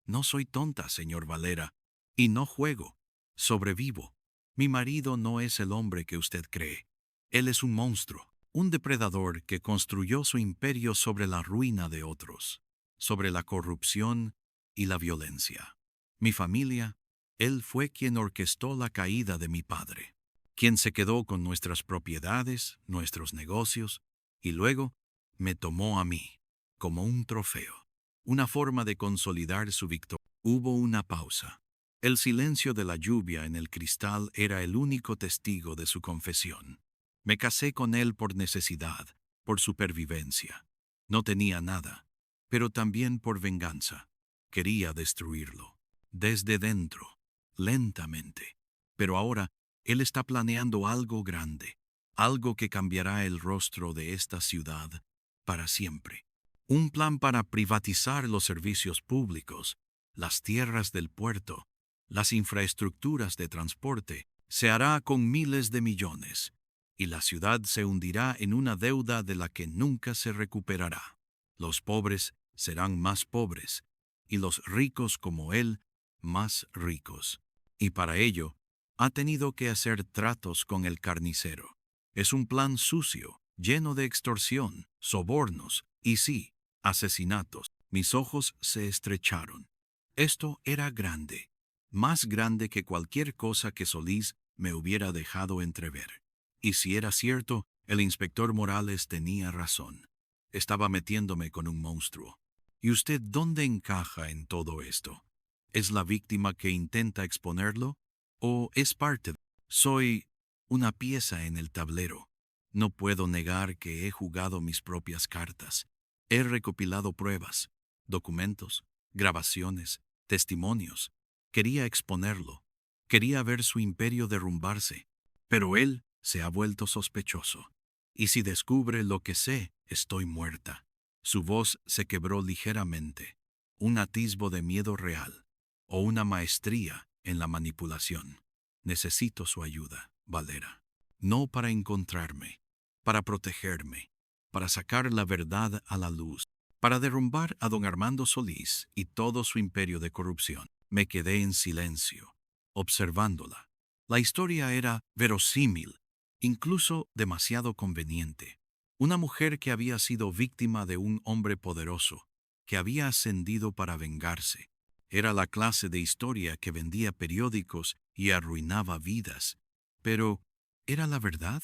No soy tonta, señor Valera, y no juego. Sobrevivo. Mi marido no es el hombre que usted cree. Él es un monstruo, un depredador que construyó su imperio sobre la ruina de otros, sobre la corrupción y la violencia. Mi familia, él fue quien orquestó la caída de mi padre, quien se quedó con nuestras propiedades, nuestros negocios, y luego me tomó a mí, como un trofeo, una forma de consolidar su victoria. Hubo una pausa. El silencio de la lluvia en el cristal era el único testigo de su confesión. Me casé con él por necesidad, por supervivencia. No tenía nada, pero también por venganza. Quería destruirlo, desde dentro, lentamente. Pero ahora, él está planeando algo grande, algo que cambiará el rostro de esta ciudad para siempre. Un plan para privatizar los servicios públicos, las tierras del puerto, las infraestructuras de transporte. Se hará con miles de millones, y la ciudad se hundirá en una deuda de la que nunca se recuperará. Los pobres serán más pobres, y los ricos como él, más ricos. Y para ello, ha tenido que hacer tratos con el carnicero. Es un plan sucio, lleno de extorsión, sobornos y sí, asesinatos. Mis ojos se estrecharon. Esto era grande, más grande que cualquier cosa que Solís me hubiera dejado entrever. Y si era cierto, el inspector Morales tenía razón. Estaba metiéndome con un monstruo. ¿Y usted dónde encaja en todo esto? ¿Es la víctima que intenta exponerlo? ¿O es parte? Soy una pieza en el tablero. No puedo negar que he jugado mis propias cartas. He recopilado pruebas, documentos, grabaciones, testimonios. Quería exponerlo. Quería ver su imperio derrumbarse. Pero él se ha vuelto sospechoso. Y si descubre lo que sé, estoy muerta. Su voz se quebró ligeramente. Un atisbo de miedo real, o una maestría en la manipulación. Necesito su ayuda, Valera. No para encontrarme, para protegerme, para sacar la verdad a la luz, para derrumbar a don Armando Solís y todo su imperio de corrupción. Me quedé en silencio, observándola. La historia era verosímil, incluso demasiado conveniente. Una mujer que había sido víctima de un hombre poderoso, que había ascendido para vengarse. Era la clase de historia que vendía periódicos y arruinaba vidas. Pero, ¿era la verdad?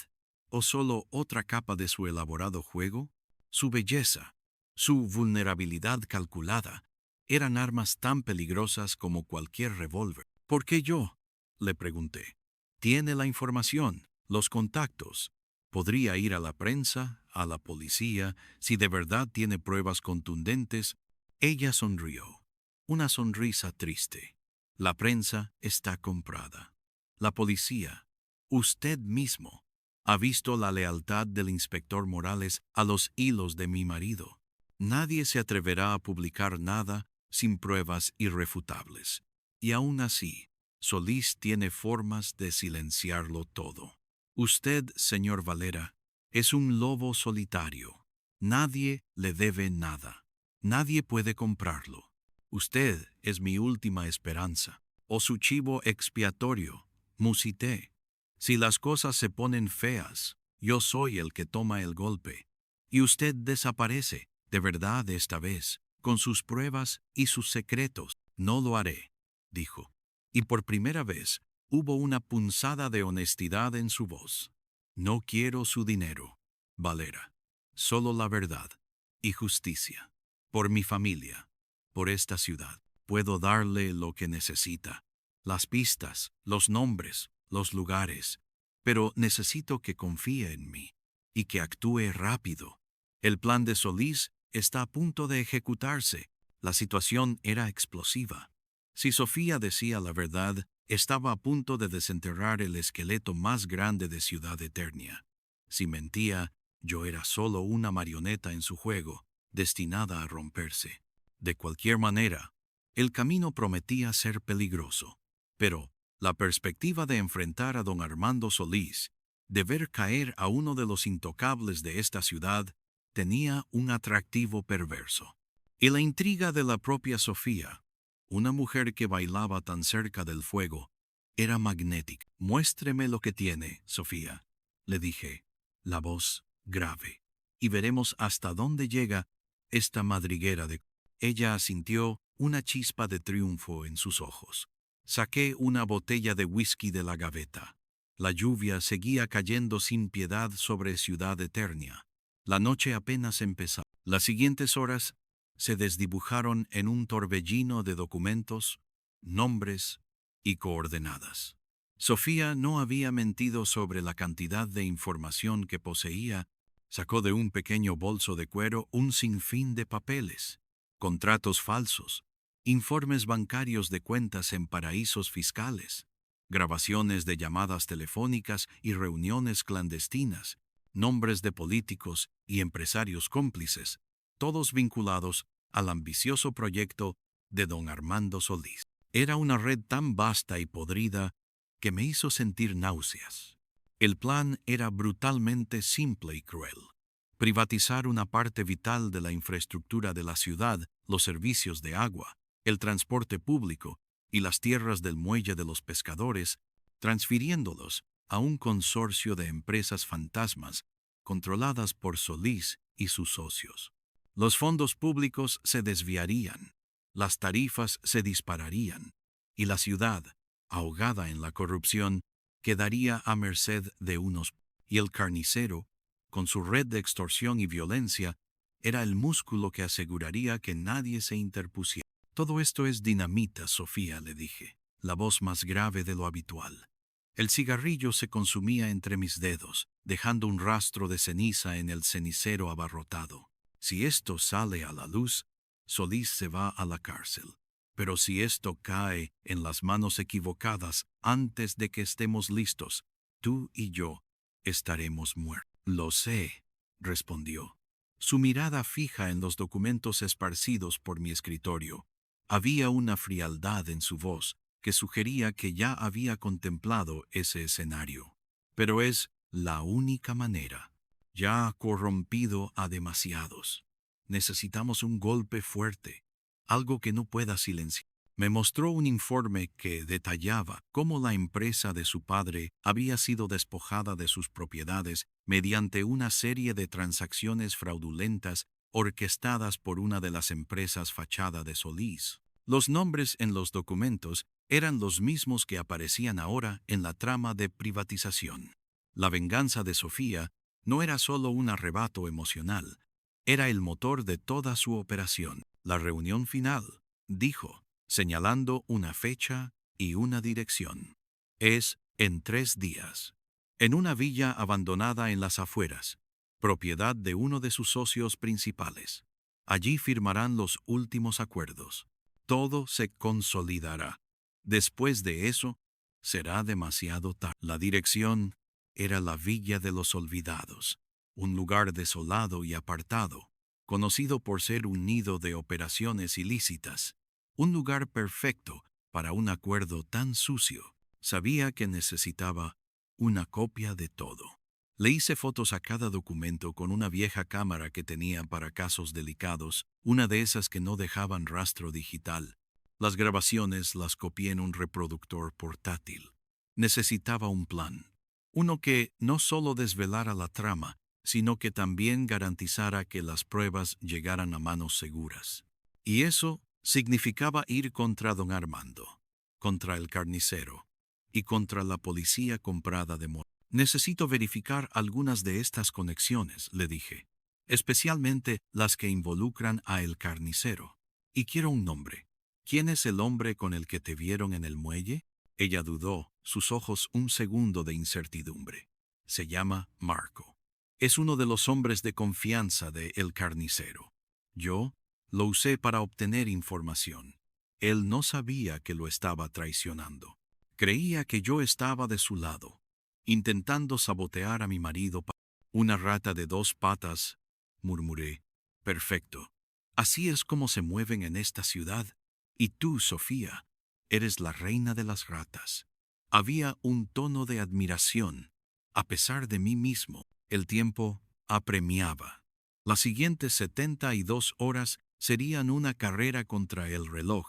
¿O solo otra capa de su elaborado juego? Su belleza, su vulnerabilidad calculada, eran armas tan peligrosas como cualquier revólver. ¿Por qué yo?, le pregunté. Tiene la información, los contactos. Podría ir a la prensa, a la policía, si de verdad tiene pruebas contundentes. Ella sonrió. Una sonrisa triste. La prensa está comprada. La policía, usted mismo, ha visto la lealtad del inspector Morales a los hilos de mi marido. Nadie se atreverá a publicar nada sin pruebas irrefutables. Y aún así, Solís tiene formas de silenciarlo todo. Usted, señor Valera, es un lobo solitario. Nadie le debe nada. Nadie puede comprarlo. Usted es mi última esperanza, o su chivo expiatorio, musité. Si las cosas se ponen feas, yo soy el que toma el golpe. Y usted desaparece, de verdad esta vez, con sus pruebas y sus secretos. No lo haré, dijo. Y por primera vez hubo una punzada de honestidad en su voz. No quiero su dinero, Valera. Solo la verdad y justicia. Por mi familia. Por esta ciudad. Puedo darle lo que necesita. Las pistas, los nombres, los lugares. Pero necesito que confíe en mí y que actúe rápido. El plan de Solís está a punto de ejecutarse. La situación era explosiva. Si Sofía decía la verdad, estaba a punto de desenterrar el esqueleto más grande de Ciudad Eternia. Si mentía, yo era solo una marioneta en su juego, destinada a romperse. De cualquier manera, el camino prometía ser peligroso, pero la perspectiva de enfrentar a don Armando Solís, de ver caer a uno de los intocables de esta ciudad, tenía un atractivo perverso. Y la intriga de la propia Sofía, una mujer que bailaba tan cerca del fuego, era magnética. Muéstreme lo que tiene, Sofía, le dije, la voz grave, y veremos hasta dónde llega esta madriguera de... Ella asintió, una chispa de triunfo en sus ojos. Saqué una botella de whisky de la gaveta. La lluvia seguía cayendo sin piedad sobre Ciudad Eternia. La noche apenas empezaba. Las siguientes horas se desdibujaron en un torbellino de documentos, nombres y coordenadas. Sofía no había mentido sobre la cantidad de información que poseía. Sacó de un pequeño bolso de cuero un sinfín de papeles, contratos falsos, informes bancarios de cuentas en paraísos fiscales, grabaciones de llamadas telefónicas y reuniones clandestinas, nombres de políticos y empresarios cómplices, todos vinculados al ambicioso proyecto de don Armando Solís. Era una red tan vasta y podrida que me hizo sentir náuseas. El plan era brutalmente simple y cruel. Privatizar una parte vital de la infraestructura de la ciudad, los servicios de agua, el transporte público y las tierras del muelle de los pescadores, transfiriéndolos a un consorcio de empresas fantasmas controladas por Solís y sus socios. Los fondos públicos se desviarían, las tarifas se dispararían, y la ciudad, ahogada en la corrupción, quedaría a merced de unos, y el carnicero, con su red de extorsión y violencia, era el músculo que aseguraría que nadie se interpusiera. Todo esto es dinamita, Sofía, le dije, la voz más grave de lo habitual. El cigarrillo se consumía entre mis dedos, dejando un rastro de ceniza en el cenicero abarrotado. Si esto sale a la luz, Solís se va a la cárcel. Pero si esto cae en las manos equivocadas antes de que estemos listos, tú y yo estaremos muertos. Lo sé, respondió. Su mirada fija en los documentos esparcidos por mi escritorio. Había una frialdad en su voz que sugería que ya había contemplado ese escenario. Pero es la única manera. Ya ha corrompido a demasiados. Necesitamos un golpe fuerte, algo que no pueda silenciar. Me mostró un informe que detallaba cómo la empresa de su padre había sido despojada de sus propiedades mediante una serie de transacciones fraudulentas orquestadas por una de las empresas fachada de Solís. Los nombres en los documentos eran los mismos que aparecían ahora en la trama de privatización. La venganza de Sofía no era solo un arrebato emocional, era el motor de toda su operación. La reunión final, dijo, señalando una fecha y una dirección. Es en 3 días, en una villa abandonada en las afueras, propiedad de uno de sus socios principales. Allí firmarán los últimos acuerdos. Todo se consolidará. Después de eso, será demasiado tarde. La dirección era la Villa de los Olvidados, un lugar desolado y apartado, conocido por ser un nido de operaciones ilícitas. Un lugar perfecto para un acuerdo tan sucio. Sabía que necesitaba una copia de todo. Le hice fotos a cada documento con una vieja cámara que tenía para casos delicados, una de esas que no dejaban rastro digital. Las grabaciones las copié en un reproductor portátil. Necesitaba un plan. Uno que no solo desvelara la trama, sino que también garantizara que las pruebas llegaran a manos seguras. Y eso significaba ir contra don Armando, contra el carnicero y contra la policía comprada de Mora. Necesito verificar algunas de estas conexiones, le dije, especialmente las que involucran a el carnicero. Y quiero un nombre. ¿Quién es el hombre con el que te vieron en el muelle? Ella dudó, sus ojos un segundo de incertidumbre. Se llama Marco. Es uno de los hombres de confianza de El Carnicero. Yo lo usé para obtener información. Él no sabía que lo estaba traicionando. Creía que yo estaba de su lado, intentando sabotear a mi marido. Una rata de 2 patas, murmuré. Perfecto. Así es como se mueven en esta ciudad. Y tú, Sofía, eres la reina de las ratas. Había un tono de admiración. A pesar de mí mismo, el tiempo apremiaba. Las siguientes 72 horas serían una carrera contra el reloj,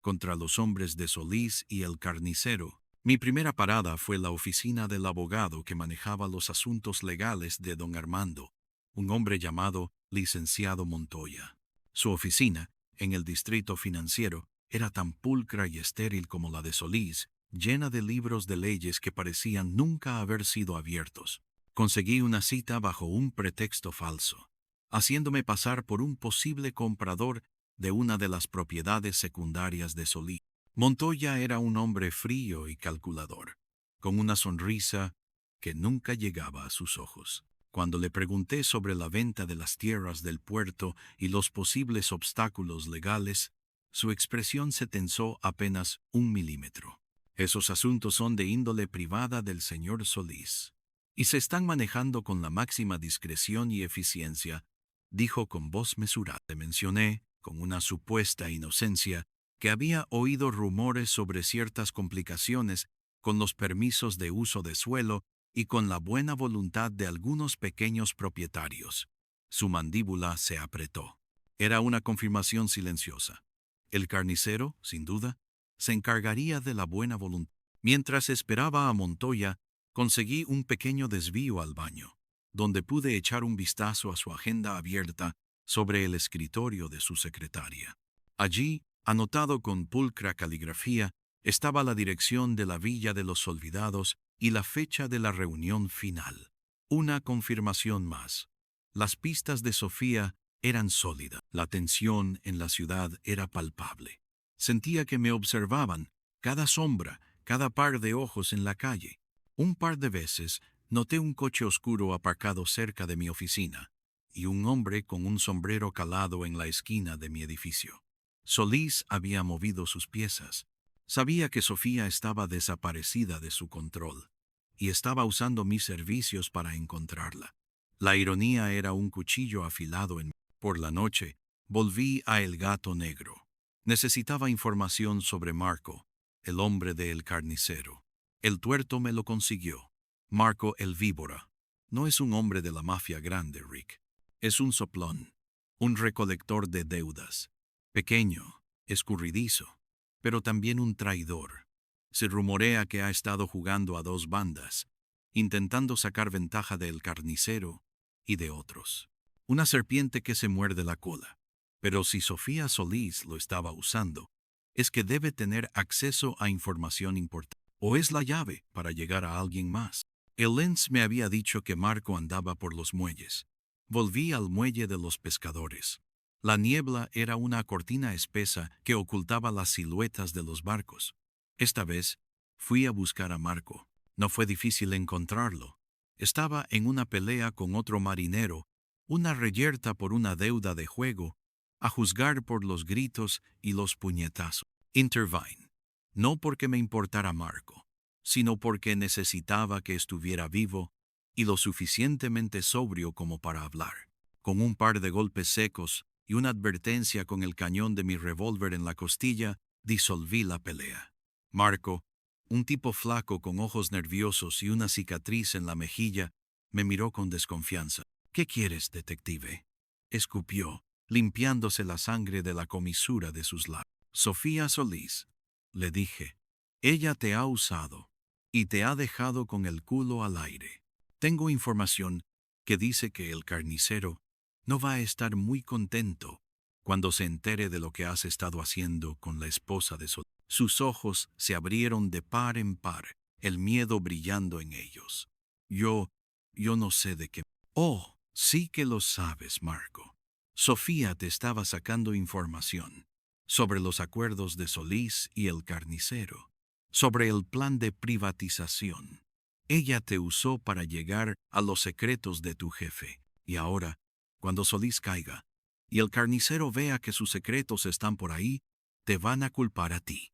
contra los hombres de Solís y el carnicero. Mi primera parada fue la oficina del abogado que manejaba los asuntos legales de don Armando, un hombre llamado licenciado Montoya. Su oficina, en el distrito financiero, era tan pulcra y estéril como la de Solís, llena de libros de leyes que parecían nunca haber sido abiertos. Conseguí una cita bajo un pretexto falso, haciéndome pasar por un posible comprador de una de las propiedades secundarias de Solís. Montoya era un hombre frío y calculador, con una sonrisa que nunca llegaba a sus ojos. Cuando le pregunté sobre la venta de las tierras del puerto y los posibles obstáculos legales, su expresión se tensó apenas 1 milímetro. Esos asuntos son de índole privada del señor Solís, y se están manejando con la máxima discreción y eficiencia, dijo con voz mesurada. Le mencioné, con una supuesta inocencia, que había oído rumores sobre ciertas complicaciones con los permisos de uso de suelo y con la buena voluntad de algunos pequeños propietarios. Su mandíbula se apretó. Era una confirmación silenciosa. El carnicero, sin duda, se encargaría de la buena voluntad. Mientras esperaba a Montoya, conseguí un pequeño desvío al baño, donde pude echar un vistazo a su agenda abierta sobre el escritorio de su secretaria. Allí, anotado con pulcra caligrafía, estaba la dirección de la Villa de los Olvidados y la fecha de la reunión final. Una confirmación más. Las pistas de Sofía eran sólidas. La tensión en la ciudad era palpable. Sentía que me observaban, cada sombra, cada par de ojos en la calle. Un par de veces noté un coche oscuro aparcado cerca de mi oficina y un hombre con un sombrero calado en la esquina de mi edificio. Solís había movido sus piezas. Sabía que Sofía estaba desaparecida de su control y estaba usando mis servicios para encontrarla. La ironía era un cuchillo afilado en mí. Por la noche, volví a El Gato Negro. Necesitaba información sobre Marco, el hombre de El Carnicero. El tuerto me lo consiguió. Marco el Víbora. No es un hombre de la mafia grande, Rick. Es un soplón, un recolector de deudas. Pequeño, escurridizo, pero también un traidor. Se rumorea que ha estado jugando a dos bandas, intentando sacar ventaja de El Carnicero y de otros. Una serpiente que se muerde la cola. Pero si Sofía Solís lo estaba usando, es que debe tener acceso a información importante. O es la llave para llegar a alguien más. El Lenz me había dicho que Marco andaba por los muelles. Volví al muelle de los pescadores. La niebla era una cortina espesa que ocultaba las siluetas de los barcos. Esta vez fui a buscar a Marco. No fue difícil encontrarlo. Estaba en una pelea con otro marinero, una reyerta por una deuda de juego, a juzgar por los gritos y los puñetazos. Intervine. No porque me importara Marco, sino porque necesitaba que estuviera vivo y lo suficientemente sobrio como para hablar. Con un par de golpes secos y una advertencia con el cañón de mi revólver en la costilla, disolví la pelea. Marco, un tipo flaco con ojos nerviosos y una cicatriz en la mejilla, me miró con desconfianza. «¿Qué quieres, detective?», escupió, limpiándose la sangre de la comisura de sus labios. «Sofía Solís», le dije, «ella te ha usado y te ha dejado con el culo al aire. Tengo información que dice que el carnicero no va a estar muy contento cuando se entere de lo que has estado haciendo con la esposa de Solís». Sus ojos se abrieron de par en par, el miedo brillando en ellos. Yo no sé de qué. «Oh, sí que lo sabes, Marco. Sofía te estaba sacando información sobre los acuerdos de Solís y el carnicero, sobre el plan de privatización. Ella te usó para llegar a los secretos de tu jefe. Y ahora, cuando Solís caiga y el carnicero vea que sus secretos están por ahí, te van a culpar a ti».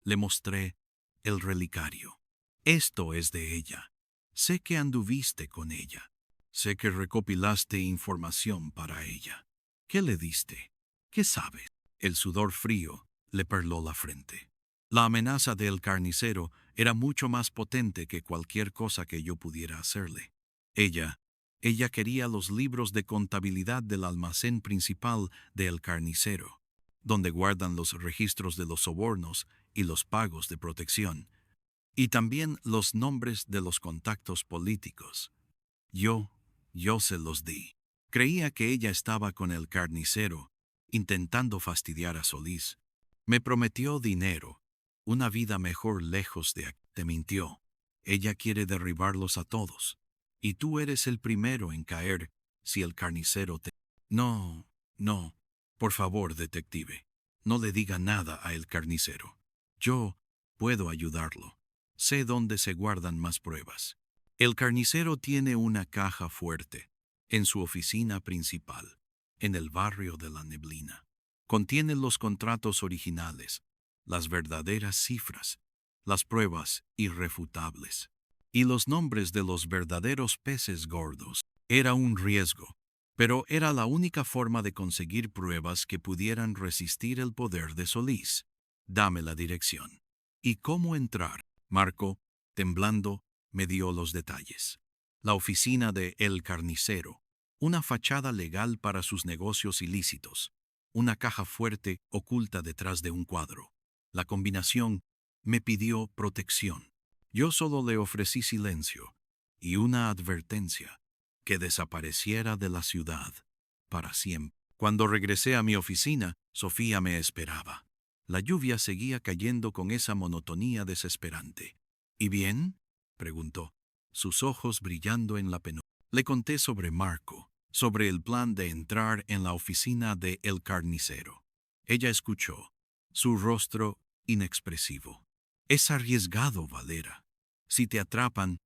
Le mostré el relicario. «Esto es de ella. Sé que anduviste con ella. Sé que recopilaste información para ella. ¿Qué le diste? ¿Qué sabes?». El sudor frío le perló la frente. La amenaza del carnicero era mucho más potente que cualquier cosa que yo pudiera hacerle. Ella quería los libros de contabilidad del almacén principal del carnicero, donde guardan los registros de los sobornos y los pagos de protección, y también los nombres de los contactos políticos. Yo se los di. Creía que ella estaba con el carnicero, intentando fastidiar a Solís. Me prometió dinero, una vida mejor lejos de aquí. Te mintió. Ella quiere derribarlos a todos. Y tú eres el primero en caer si el carnicero te... No. Por favor, detective, no le diga nada a el carnicero. Yo puedo ayudarlo. Sé dónde se guardan más pruebas. El carnicero tiene una caja fuerte en su oficina principal, en el barrio de la Neblina. Contiene los contratos originales, las verdaderas cifras, las pruebas irrefutables y los nombres de los verdaderos peces gordos. Era un riesgo, pero era la única forma de conseguir pruebas que pudieran resistir el poder de Solís. Dame la dirección. ¿Y cómo entrar? Marco, temblando, me dio los detalles. La oficina de El Carnicero, una fachada legal para sus negocios ilícitos, una caja fuerte oculta detrás de un cuadro. La combinación me pidió protección. Yo solo le ofrecí silencio y una advertencia: que desapareciera de la ciudad para siempre. Cuando regresé a mi oficina, Sofía me esperaba. La lluvia seguía cayendo con esa monotonía desesperante. «¿Y bien?», preguntó, sus ojos brillando en la penumbra. Le conté sobre Marco, sobre el plan de entrar en la oficina de El Carnicero. Ella escuchó, su rostro inexpresivo. «Es arriesgado, Valera. Si te atrapan,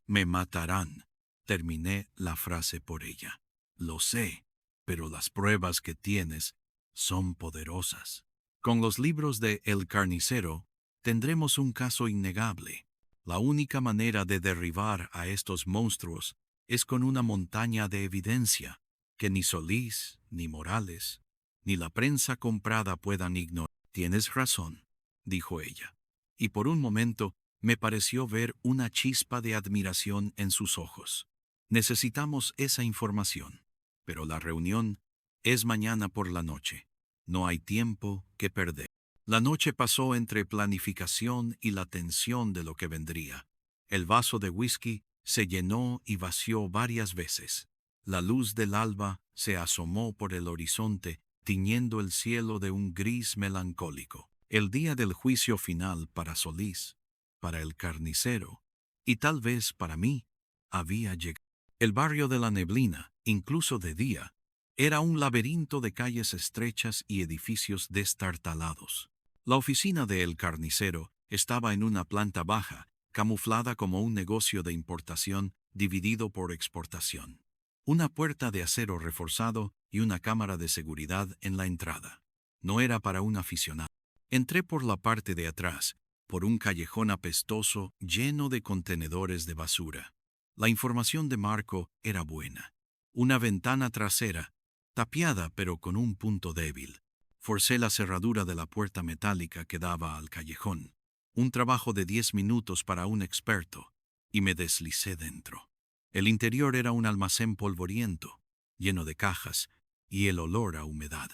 me matarán». Terminé la frase por ella. «Lo sé, pero las pruebas que tienes son poderosas. Con los libros de El Carnicero tendremos un caso innegable. La única manera de derribar a estos monstruos es con una montaña de evidencia que ni Solís, ni Morales, ni la prensa comprada puedan ignorar». «Tienes razón», dijo ella. y por un momento me pareció ver una chispa de admiración en sus ojos. Necesitamos esa información, pero la reunión es mañana por la noche. No hay tiempo que perder. La noche pasó entre planificación y la tensión de lo que vendría. El vaso de whisky se llenó y vació varias veces. La luz del alba se asomó por el horizonte, tiñendo el cielo de un gris melancólico. El día del juicio final para Solís, para el carnicero, y tal vez para mí, había llegado. El barrio de la neblina, incluso de día, era un laberinto de calles estrechas y edificios destartalados. La oficina de El Carnicero estaba en una planta baja, camuflada como un negocio de importación dividido por exportación. Una puerta de acero reforzado y una cámara de seguridad en la entrada. No era para un aficionado. Entré por la parte de atrás, por un callejón apestoso lleno de contenedores de basura. La información de Marco era buena. Una ventana trasera, tapiada pero con un punto débil. Forcé la cerradura de la puerta metálica que daba al callejón. Un trabajo de 10 minutos para un experto, y me deslicé dentro. El interior era un almacén polvoriento, lleno de cajas, y el olor a humedad.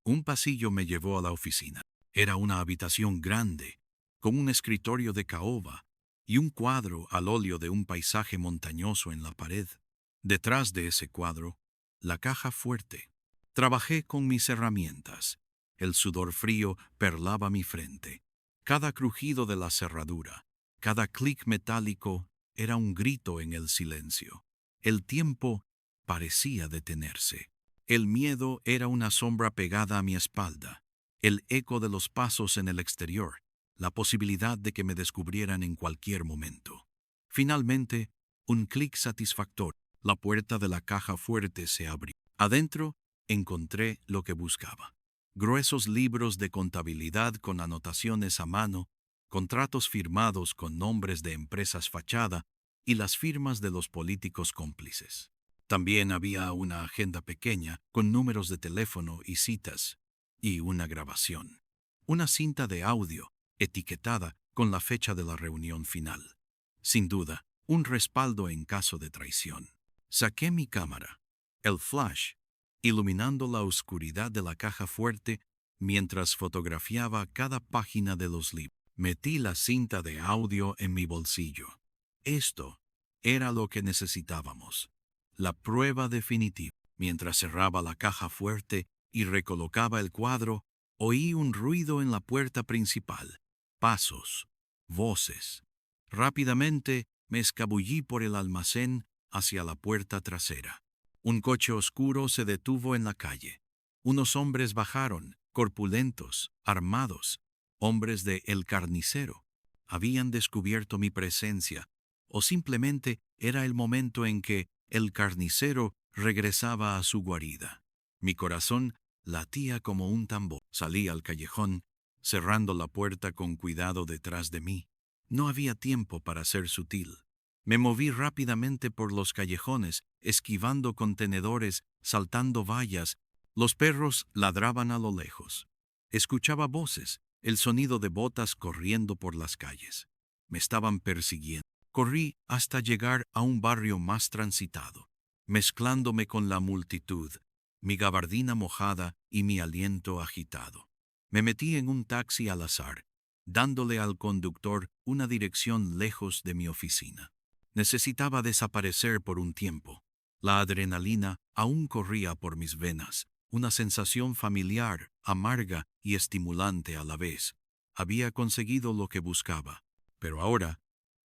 Un pasillo me llevó a la oficina. Era una habitación grande, con un escritorio de caoba y un cuadro al óleo de un paisaje montañoso en la pared. Detrás de ese cuadro, la caja fuerte. Trabajé con mis herramientas. El sudor frío perlaba mi frente. Cada crujido de la cerradura, cada clic metálico era un grito en el silencio. El tiempo parecía detenerse. El miedo era una sombra pegada a mi espalda. El eco de los pasos en el exterior, la posibilidad de que me descubrieran en cualquier momento. Finalmente, un clic satisfactorio. La puerta de la caja fuerte se abrió. Adentro encontré lo que buscaba. Gruesos libros de contabilidad con anotaciones a mano, contratos firmados con nombres de empresas fachada y las firmas de los políticos cómplices. También había una agenda pequeña con números de teléfono y citas, y una grabación. Una cinta de audio etiquetada con la fecha de la reunión final. Sin duda, un respaldo en caso de traición. Saqué mi cámara, el flash, iluminando la oscuridad de la caja fuerte mientras fotografiaba cada página de los libros. Metí la cinta de audio en mi bolsillo. Esto era lo que necesitábamos. La prueba definitiva. Mientras cerraba la caja fuerte y recolocaba el cuadro, oí un ruido en la puerta principal. Pasos, voces. Rápidamente me escabullí por el almacén hacia la puerta trasera. Un coche oscuro se detuvo en la calle. Unos hombres bajaron, corpulentos, armados, hombres de El Carnicero. Habían descubierto mi presencia, o simplemente era el momento en que El Carnicero regresaba a su guarida. Mi corazón latía como un tambor. Salí al callejón, cerrando la puerta con cuidado detrás de mí. No había tiempo para ser sutil. Me moví rápidamente por los callejones, esquivando contenedores, saltando vallas. Los perros ladraban a lo lejos. Escuchaba voces, el sonido de botas corriendo por las calles. Me estaban persiguiendo. Corrí hasta llegar a un barrio más transitado, mezclándome con la multitud, mi gabardina mojada y mi aliento agitado. Me metí en un taxi al azar, dándole al conductor una dirección lejos de mi oficina. Necesitaba desaparecer por un tiempo. La adrenalina aún corría por mis venas, una sensación familiar, amarga y estimulante a la vez. Había conseguido lo que buscaba, pero ahora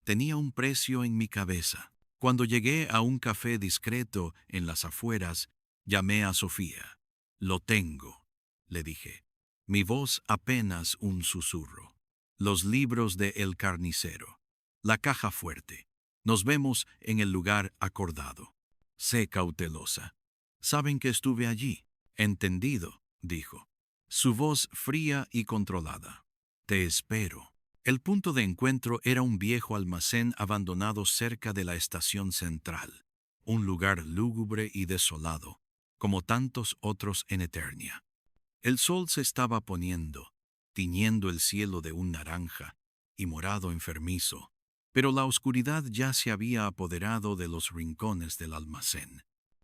tenía un precio en mi cabeza. Cuando llegué a un café discreto en las afueras, llamé a Sofía. «Lo tengo», le dije. Mi voz apenas un susurro. Los libros de El Carnicero. La caja fuerte. Nos vemos en el lugar acordado. Sé cautelosa. Saben que estuve allí. Entendido, dijo. Su voz fría y controlada. Te espero. El punto de encuentro era un viejo almacén abandonado cerca de la estación central. Un lugar lúgubre y desolado, como tantos otros en Eternia. El sol se estaba poniendo, tiñendo el cielo de un naranja, y morado enfermizo, pero la oscuridad ya se había apoderado de los rincones del almacén.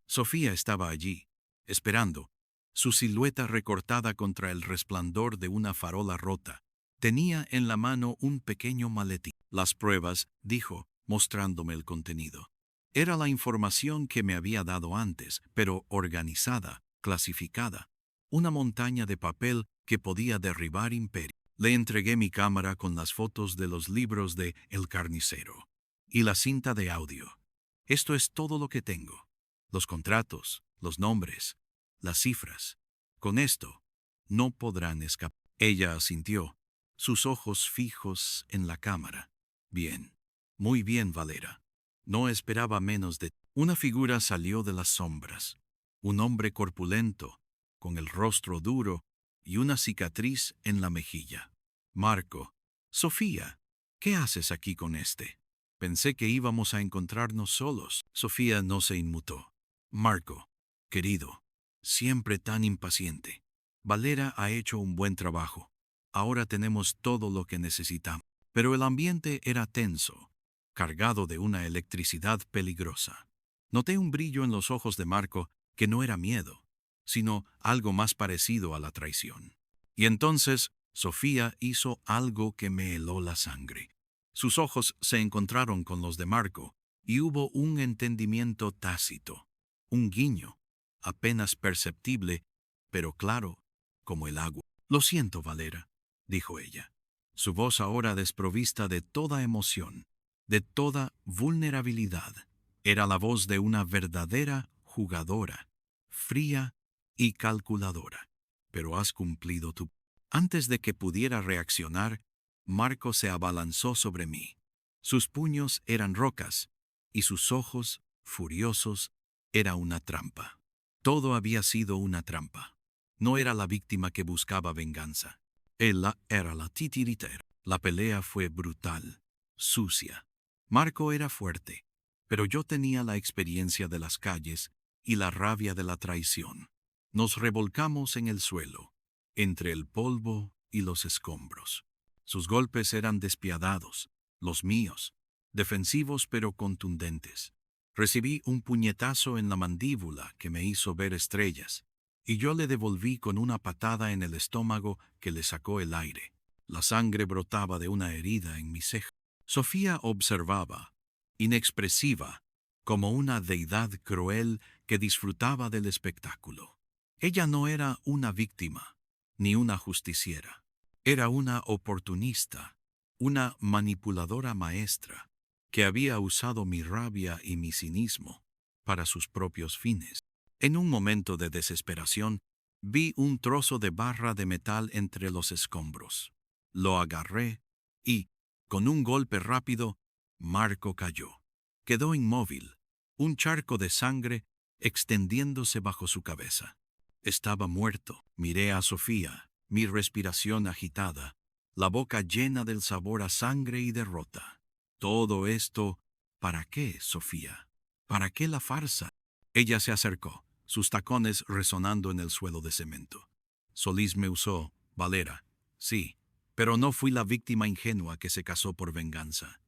Sofía estaba allí, esperando, su silueta recortada contra el resplandor de una farola rota. Tenía en la mano un pequeño maletín. Las pruebas, dijo, mostrándome el contenido. Era la información que me había dado antes, pero organizada, clasificada. Una montaña de papel que podía derribar imperio. Le entregué mi cámara con las fotos de los libros de El Carnicero y la cinta de audio. Esto es todo lo que tengo. Los contratos, los nombres, las cifras. Con esto, no podrán escapar. Ella asintió, sus ojos fijos en la cámara. Bien, muy bien, Valera. No esperaba menos de... Una figura salió de las sombras. Un hombre corpulento, con el rostro duro y una cicatriz en la mejilla. Marco. Sofía, ¿qué haces aquí con este? Pensé que íbamos a encontrarnos solos. Sofía no se inmutó. Marco, querido, siempre tan impaciente. Valera ha hecho un buen trabajo. Ahora tenemos todo lo que necesitamos. Pero el ambiente era tenso, cargado de una electricidad peligrosa. Noté un brillo en los ojos de Marco que no era miedo, sino algo más parecido a la traición. Y entonces Sofía hizo algo que me heló la sangre. Sus ojos se encontraron con los de Marco y hubo un entendimiento tácito, un guiño, apenas perceptible, pero claro como el agua. Lo siento, Valera, dijo ella. Su voz ahora desprovista de toda emoción, de toda vulnerabilidad. Era la voz de una verdadera jugadora, fría y calculadora. Pero has cumplido tu... Antes de que pudiera reaccionar, Marco se abalanzó sobre mí. Sus puños eran rocas, y sus ojos, furiosos, era una trampa. Todo había sido una trampa. No era la víctima que buscaba venganza. Ella era la titiritera. La pelea fue brutal, sucia. Marco era fuerte, pero yo tenía la experiencia de las calles y la rabia de la traición. Nos revolcamos en el suelo, entre el polvo y los escombros. Sus golpes eran despiadados, los míos, defensivos pero contundentes. Recibí un puñetazo en la mandíbula que me hizo ver estrellas, y yo le devolví con una patada en el estómago que le sacó el aire. La sangre brotaba de una herida en mi ceja. Sofía observaba, inexpresiva, como una deidad cruel que disfrutaba del espectáculo. Ella no era una víctima, ni una justiciera. Era una oportunista, una manipuladora maestra, que había usado mi rabia y mi cinismo para sus propios fines. En un momento de desesperación, vi un trozo de barra de metal entre los escombros. Lo agarré y, con un golpe rápido, Marco cayó. Quedó inmóvil, un charco de sangre extendiéndose bajo su cabeza. Estaba muerto. Miré a Sofía, mi respiración agitada, la boca llena del sabor a sangre y derrota. Todo esto, ¿para qué, Sofía? ¿Para qué la farsa? Ella se acercó, sus tacones resonando en el suelo de cemento. Solís me usó, Valera, sí, pero no fui la víctima ingenua que se casó por venganza.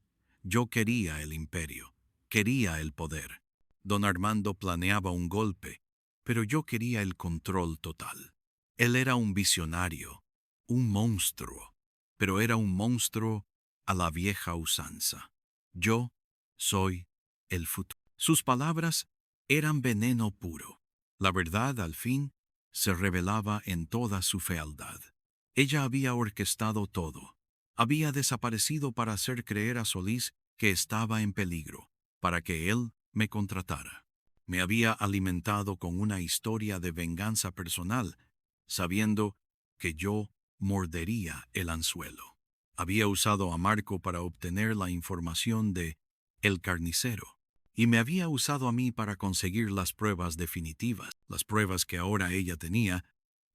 Yo quería el imperio, quería el poder. Don Armando planeaba un golpe, pero yo quería el control total. Él era un visionario, un monstruo, pero era un monstruo a la vieja usanza. Yo soy el futuro. Sus palabras eran veneno puro. La verdad, al fin, se revelaba en toda su fealdad. Ella había orquestado todo. Había desaparecido para hacer creer a Solís que estaba en peligro, para que él me contratara. Me había alimentado con una historia de venganza personal, sabiendo que yo mordería el anzuelo. Había usado a Marco para obtener la información de El Carnicero, y me había usado a mí para conseguir las pruebas definitivas, las pruebas que ahora ella tenía,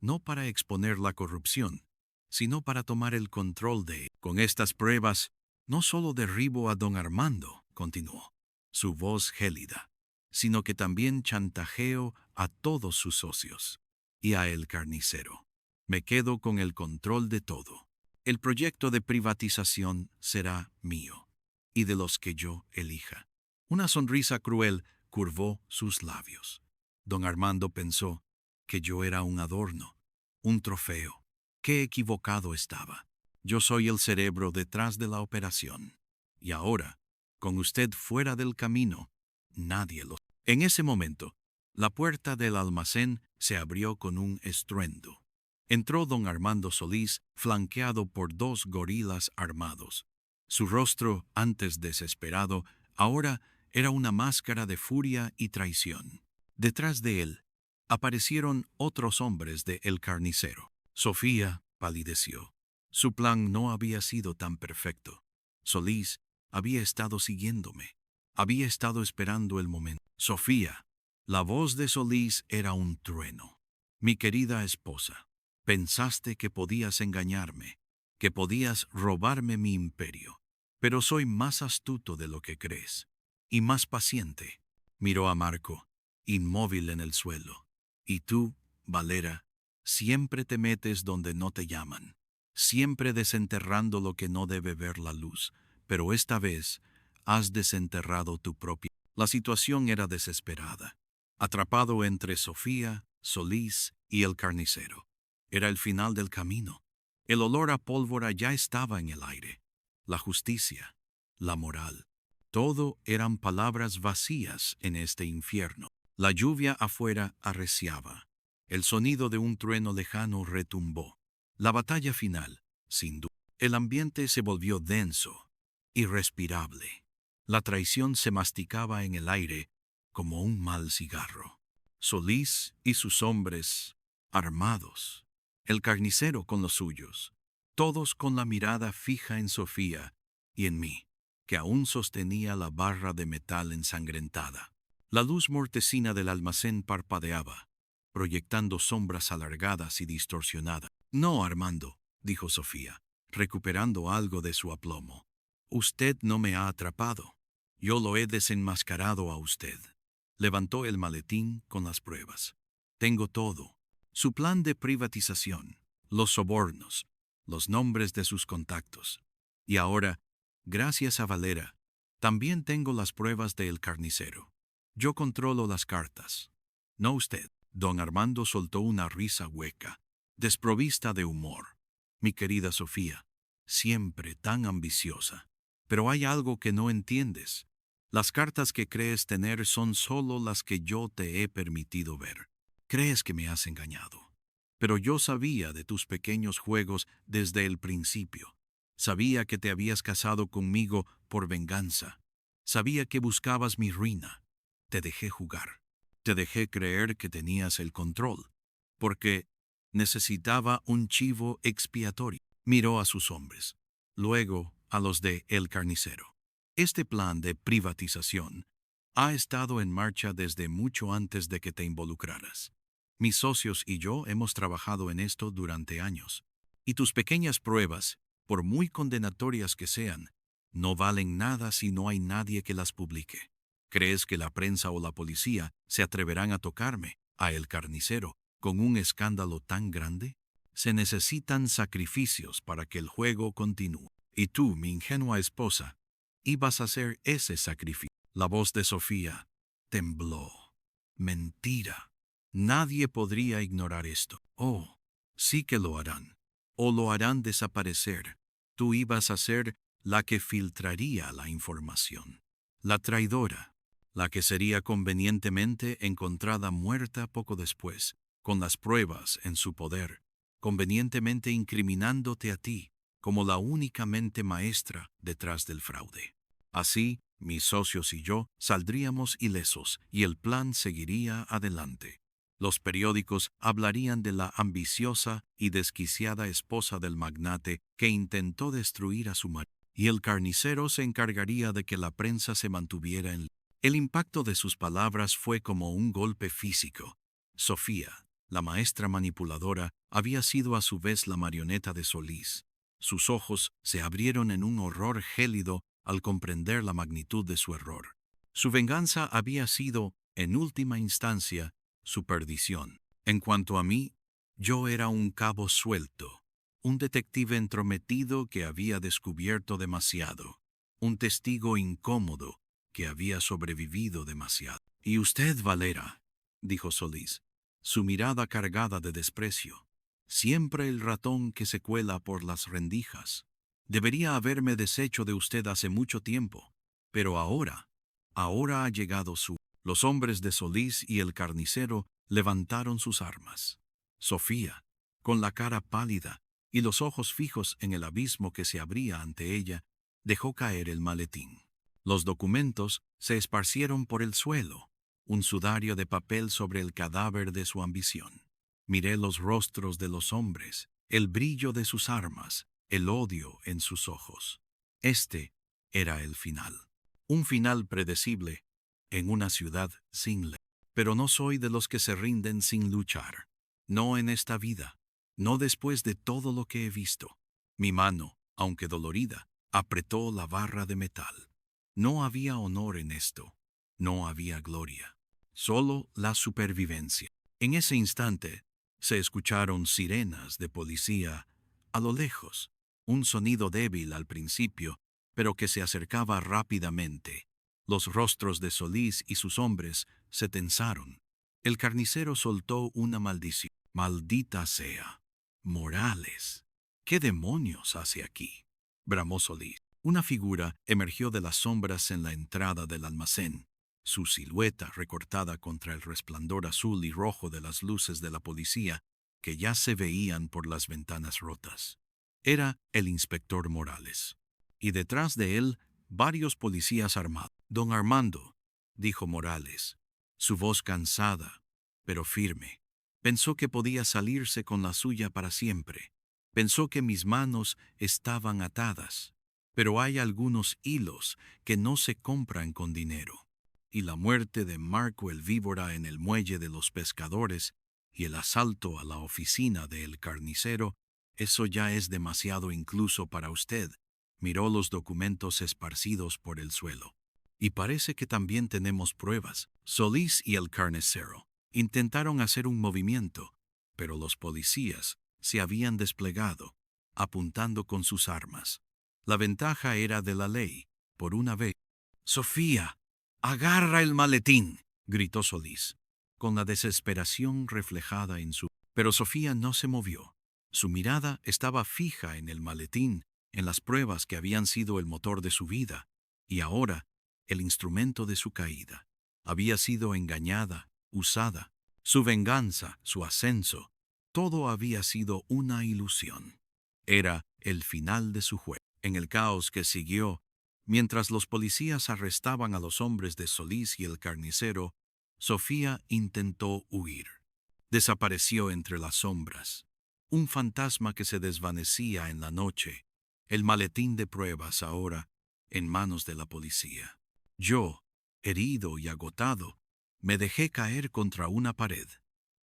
no para exponer la corrupción, sino para tomar el control de... Con estas pruebas, no solo derribo a don Armando, continuó, su voz gélida, sino que también chantajeo a todos sus socios y a El Carnicero. Me quedo con el control de todo. El proyecto de privatización será mío, y de los que yo elija. Una sonrisa cruel curvó sus labios. Don Armando pensó que yo era un adorno, un trofeo. Qué equivocado estaba. Yo soy el cerebro detrás de la operación. Y ahora, con usted fuera del camino, nadie lo... En ese momento, la puerta del almacén se abrió con un estruendo. Entró don Armando Solís, flanqueado por dos gorilas armados. Su rostro, antes desesperado, ahora era una máscara de furia y traición. Detrás de él aparecieron otros hombres de El Carnicero. Sofía palideció. Su plan no había sido tan perfecto. Solís había estado siguiéndome. Había estado esperando el momento. Sofía, la voz de Solís era un trueno. Mi querida esposa, pensaste que podías engañarme, que podías robarme mi imperio. Pero soy más astuto de lo que crees. Y más paciente. Miró a Marco, inmóvil en el suelo. Y tú, Valera, siempre te metes donde no te llaman, siempre desenterrando lo que no debe ver la luz, pero esta vez has desenterrado tu propia. La situación era desesperada. Atrapado entre Sofía, Solís y el carnicero. Era el final del camino. El olor a pólvora ya estaba en el aire. La justicia, la moral, todo eran palabras vacías en este infierno. La lluvia afuera arreciaba. El sonido de un trueno lejano retumbó. La batalla final, sin duda. El ambiente se volvió denso, irrespirable. La traición se masticaba en el aire como un mal cigarro. Solís y sus hombres, armados. El carnicero con los suyos. Todos con la mirada fija en Sofía y en mí, que aún sostenía la barra de metal ensangrentada. La luz mortecina del almacén parpadeaba, proyectando sombras alargadas y distorsionadas. No, Armando, dijo Sofía, recuperando algo de su aplomo. Usted no me ha atrapado. Yo lo he desenmascarado a usted. Levantó el maletín con las pruebas. Tengo todo. Su plan de privatización, los sobornos, los nombres de sus contactos. Y ahora, gracias a Valera, también tengo las pruebas del carnicero. Yo controlo las cartas. No usted. Don Armando soltó una risa hueca, desprovista de humor. Mi querida Sofía, siempre tan ambiciosa. Pero hay algo que no entiendes. Las cartas que crees tener son solo las que yo te he permitido ver. Crees que me has engañado. Pero yo sabía de tus pequeños juegos desde el principio. Sabía que te habías casado conmigo por venganza. Sabía que buscabas mi ruina. Te dejé jugar. Te dejé creer que tenías el control, porque necesitaba un chivo expiatorio. Miró a sus hombres, luego a los de El Carnicero. Este plan de privatización ha estado en marcha desde mucho antes de que te involucraras. Mis socios y yo hemos trabajado en esto durante años. Y tus pequeñas pruebas, por muy condenatorias que sean, no valen nada si no hay nadie que las publique. ¿Crees que la prensa o la policía se atreverán a tocarme, a El Carnicero, con un escándalo tan grande? Se necesitan sacrificios para que el juego continúe. Y tú, mi ingenua esposa, ibas a hacer ese sacrificio. La voz de Sofía tembló. Mentira. Nadie podría ignorar esto. Oh, sí que lo harán. O lo harán desaparecer. Tú ibas a ser la que filtraría la información. La traidora. La que sería convenientemente encontrada muerta poco después, con las pruebas en su poder, convenientemente incriminándote a ti como la única mente maestra detrás del fraude. Así, mis socios y yo saldríamos ilesos y el plan seguiría adelante. Los periódicos hablarían de la ambiciosa y desquiciada esposa del magnate que intentó destruir a su marido, y el carnicero se encargaría de que la prensa se mantuviera en... El impacto de sus palabras fue como un golpe físico. Sofía, la maestra manipuladora, había sido a su vez la marioneta de Solís. Sus ojos se abrieron en un horror gélido al comprender la magnitud de su error. Su venganza había sido, en última instancia, su perdición. En cuanto a mí, yo era un cabo suelto, un detective entrometido que había descubierto demasiado, un testigo incómodo que había sobrevivido demasiado. «¿Y usted, Valera?», dijo Solís, su mirada cargada de desprecio. «Siempre el ratón que se cuela por las rendijas. Debería haberme deshecho de usted hace mucho tiempo, pero ahora ha llegado su...». Los hombres de Solís y el carnicero levantaron sus armas. Sofía, con la cara pálida y los ojos fijos en el abismo que se abría ante ella, dejó caer el maletín. Los documentos se esparcieron por el suelo, un sudario de papel sobre el cadáver de su ambición. Miré los rostros de los hombres, el brillo de sus armas, el odio en sus ojos. Este era el final. Un final predecible en una ciudad sin ley. Pero no soy de los que se rinden sin luchar. No en esta vida, no después de todo lo que he visto. Mi mano, aunque dolorida, apretó la barra de metal. No había honor en esto, no había gloria, solo la supervivencia. En ese instante se escucharon sirenas de policía a lo lejos, un sonido débil al principio, pero que se acercaba rápidamente. Los rostros de Solís y sus hombres se tensaron. El carnicero soltó una maldición. «Maldita sea. Morales. ¿Qué demonios hace aquí?», bramó Solís. Una figura emergió de las sombras en la entrada del almacén, su silueta recortada contra el resplandor azul y rojo de las luces de la policía que ya se veían por las ventanas rotas. Era el inspector Morales, y detrás de él varios policías armados. «Don Armando», dijo Morales, su voz cansada, pero firme. Pensó que podía salirse con la suya para siempre. Pensó que mis manos estaban atadas. Pero hay algunos hilos que no se compran con dinero. Y la muerte de Marco el Víbora en el muelle de los pescadores y el asalto a la oficina del carnicero, eso ya es demasiado incluso para usted. Miró los documentos esparcidos por el suelo. «Y parece que también tenemos pruebas». Solís y el carnicero intentaron hacer un movimiento, pero los policías se habían desplegado, apuntando con sus armas. La ventaja era de la ley, por una vez. «Sofía, agarra el maletín», gritó Solís, con la desesperación reflejada en su... Pero Sofía no se movió. Su mirada estaba fija en el maletín, en las pruebas que habían sido el motor de su vida, y ahora el instrumento de su caída. Había sido engañada, usada. Su venganza, su ascenso, todo había sido una ilusión. Era el final de su juego. En el caos que siguió, mientras los policías arrestaban a los hombres de Solís y el carnicero, Sofía intentó huir. Desapareció entre las sombras. Un fantasma que se desvanecía en la noche. El maletín de pruebas ahora en manos de la policía. Yo, herido y agotado, me dejé caer contra una pared,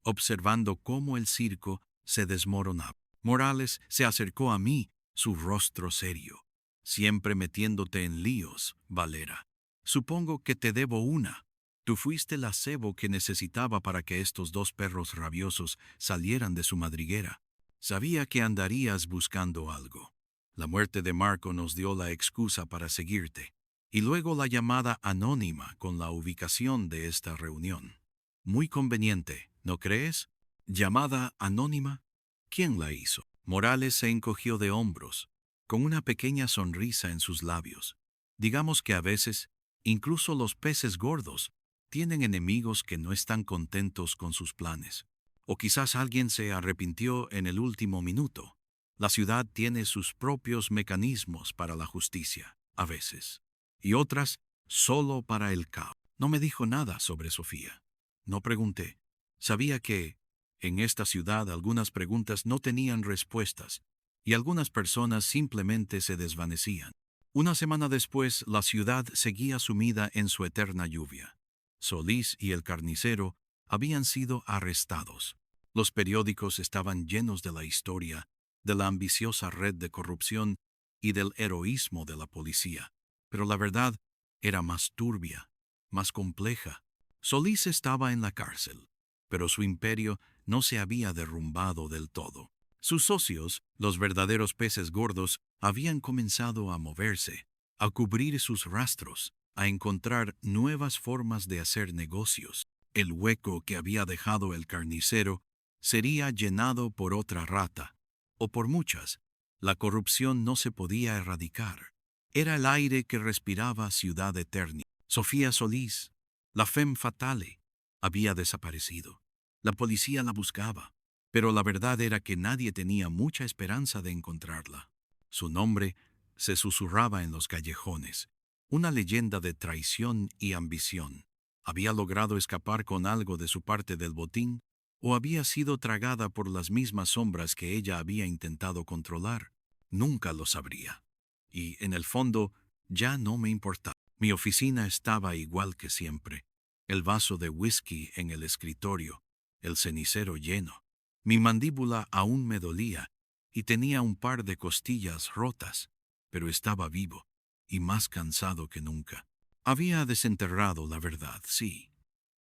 observando cómo el circo se desmoronaba. Morales se acercó a mí, su rostro serio. «Siempre metiéndote en líos, Valera. Supongo que te debo una. Tú fuiste el acebo que necesitaba para que estos dos perros rabiosos salieran de su madriguera. Sabía que andarías buscando algo. La muerte de Marco nos dio la excusa para seguirte. Y luego la llamada anónima con la ubicación de esta reunión. Muy conveniente, ¿no crees? ¿Llamada anónima? ¿Quién la hizo?». Morales se encogió de hombros, con una pequeña sonrisa en sus labios. «Digamos que a veces, incluso los peces gordos tienen enemigos que no están contentos con sus planes. O quizás alguien se arrepintió en el último minuto. La ciudad tiene sus propios mecanismos para la justicia, a veces, y otras solo para el caos». No me dijo nada sobre Sofía. No pregunté. Sabía que, en esta ciudad, algunas preguntas no tenían respuestas, y algunas personas simplemente se desvanecían. Una semana después, la ciudad seguía sumida en su eterna lluvia. Solís y el carnicero habían sido arrestados. Los periódicos estaban llenos de la historia, de la ambiciosa red de corrupción y del heroísmo de la policía. Pero la verdad era más turbia, más compleja. Solís estaba en la cárcel, pero su imperio no se había derrumbado del todo. Sus socios, los verdaderos peces gordos, habían comenzado a moverse, a cubrir sus rastros, a encontrar nuevas formas de hacer negocios. El hueco que había dejado el carnicero sería llenado por otra rata, o por muchas. La corrupción no se podía erradicar. Era el aire que respiraba Ciudad Eterna. Sofía Solís, la femme fatale, había desaparecido. La policía la buscaba, pero la verdad era que nadie tenía mucha esperanza de encontrarla. Su nombre se susurraba en los callejones, una leyenda de traición y ambición. ¿Había logrado escapar con algo de su parte del botín? ¿O había sido tragada por las mismas sombras que ella había intentado controlar? Nunca lo sabría. Y, en el fondo, ya no me importaba. Mi oficina estaba igual que siempre. El vaso de whisky en el escritorio, el cenicero lleno. Mi mandíbula aún me dolía y tenía un par de costillas rotas, pero estaba vivo y más cansado que nunca. Había desenterrado la verdad, sí,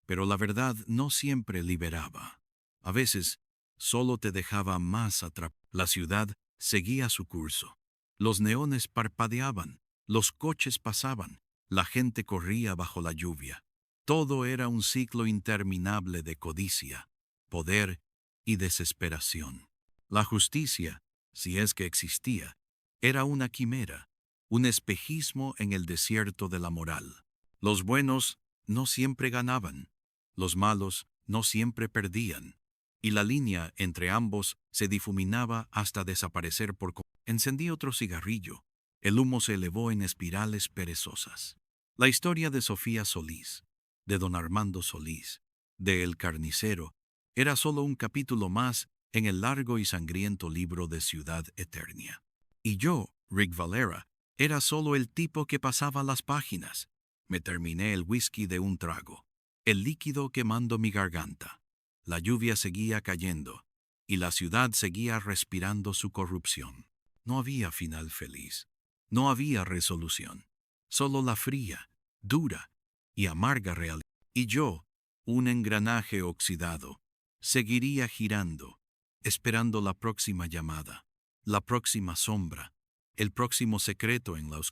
pero la verdad no siempre liberaba. A veces solo te dejaba más atrapado. La ciudad seguía su curso. Los neones parpadeaban, los coches pasaban, la gente corría bajo la lluvia. Todo era un ciclo interminable de codicia, poder y desesperación. La justicia, si es que existía, era una quimera, un espejismo en el desierto de la moral. Los buenos no siempre ganaban, los malos no siempre perdían, y la línea entre ambos se difuminaba hasta desaparecer por completo. Encendí otro cigarrillo. El humo se elevó en espirales perezosas. La historia de Sofía Solís, de don Armando Solís, de El Carnicero, era solo un capítulo más en el largo y sangriento libro de Ciudad Eterna. Y yo, Rick Valera, era solo el tipo que pasaba las páginas. Me terminé el whisky de un trago, el líquido quemando mi garganta. La lluvia seguía cayendo, y la ciudad seguía respirando su corrupción. No había final feliz. No había resolución. Solo la fría, dura y amarga realidad. Y yo, un engranaje oxidado, seguiría girando, esperando la próxima llamada, la próxima sombra, el próximo secreto en la oscuridad.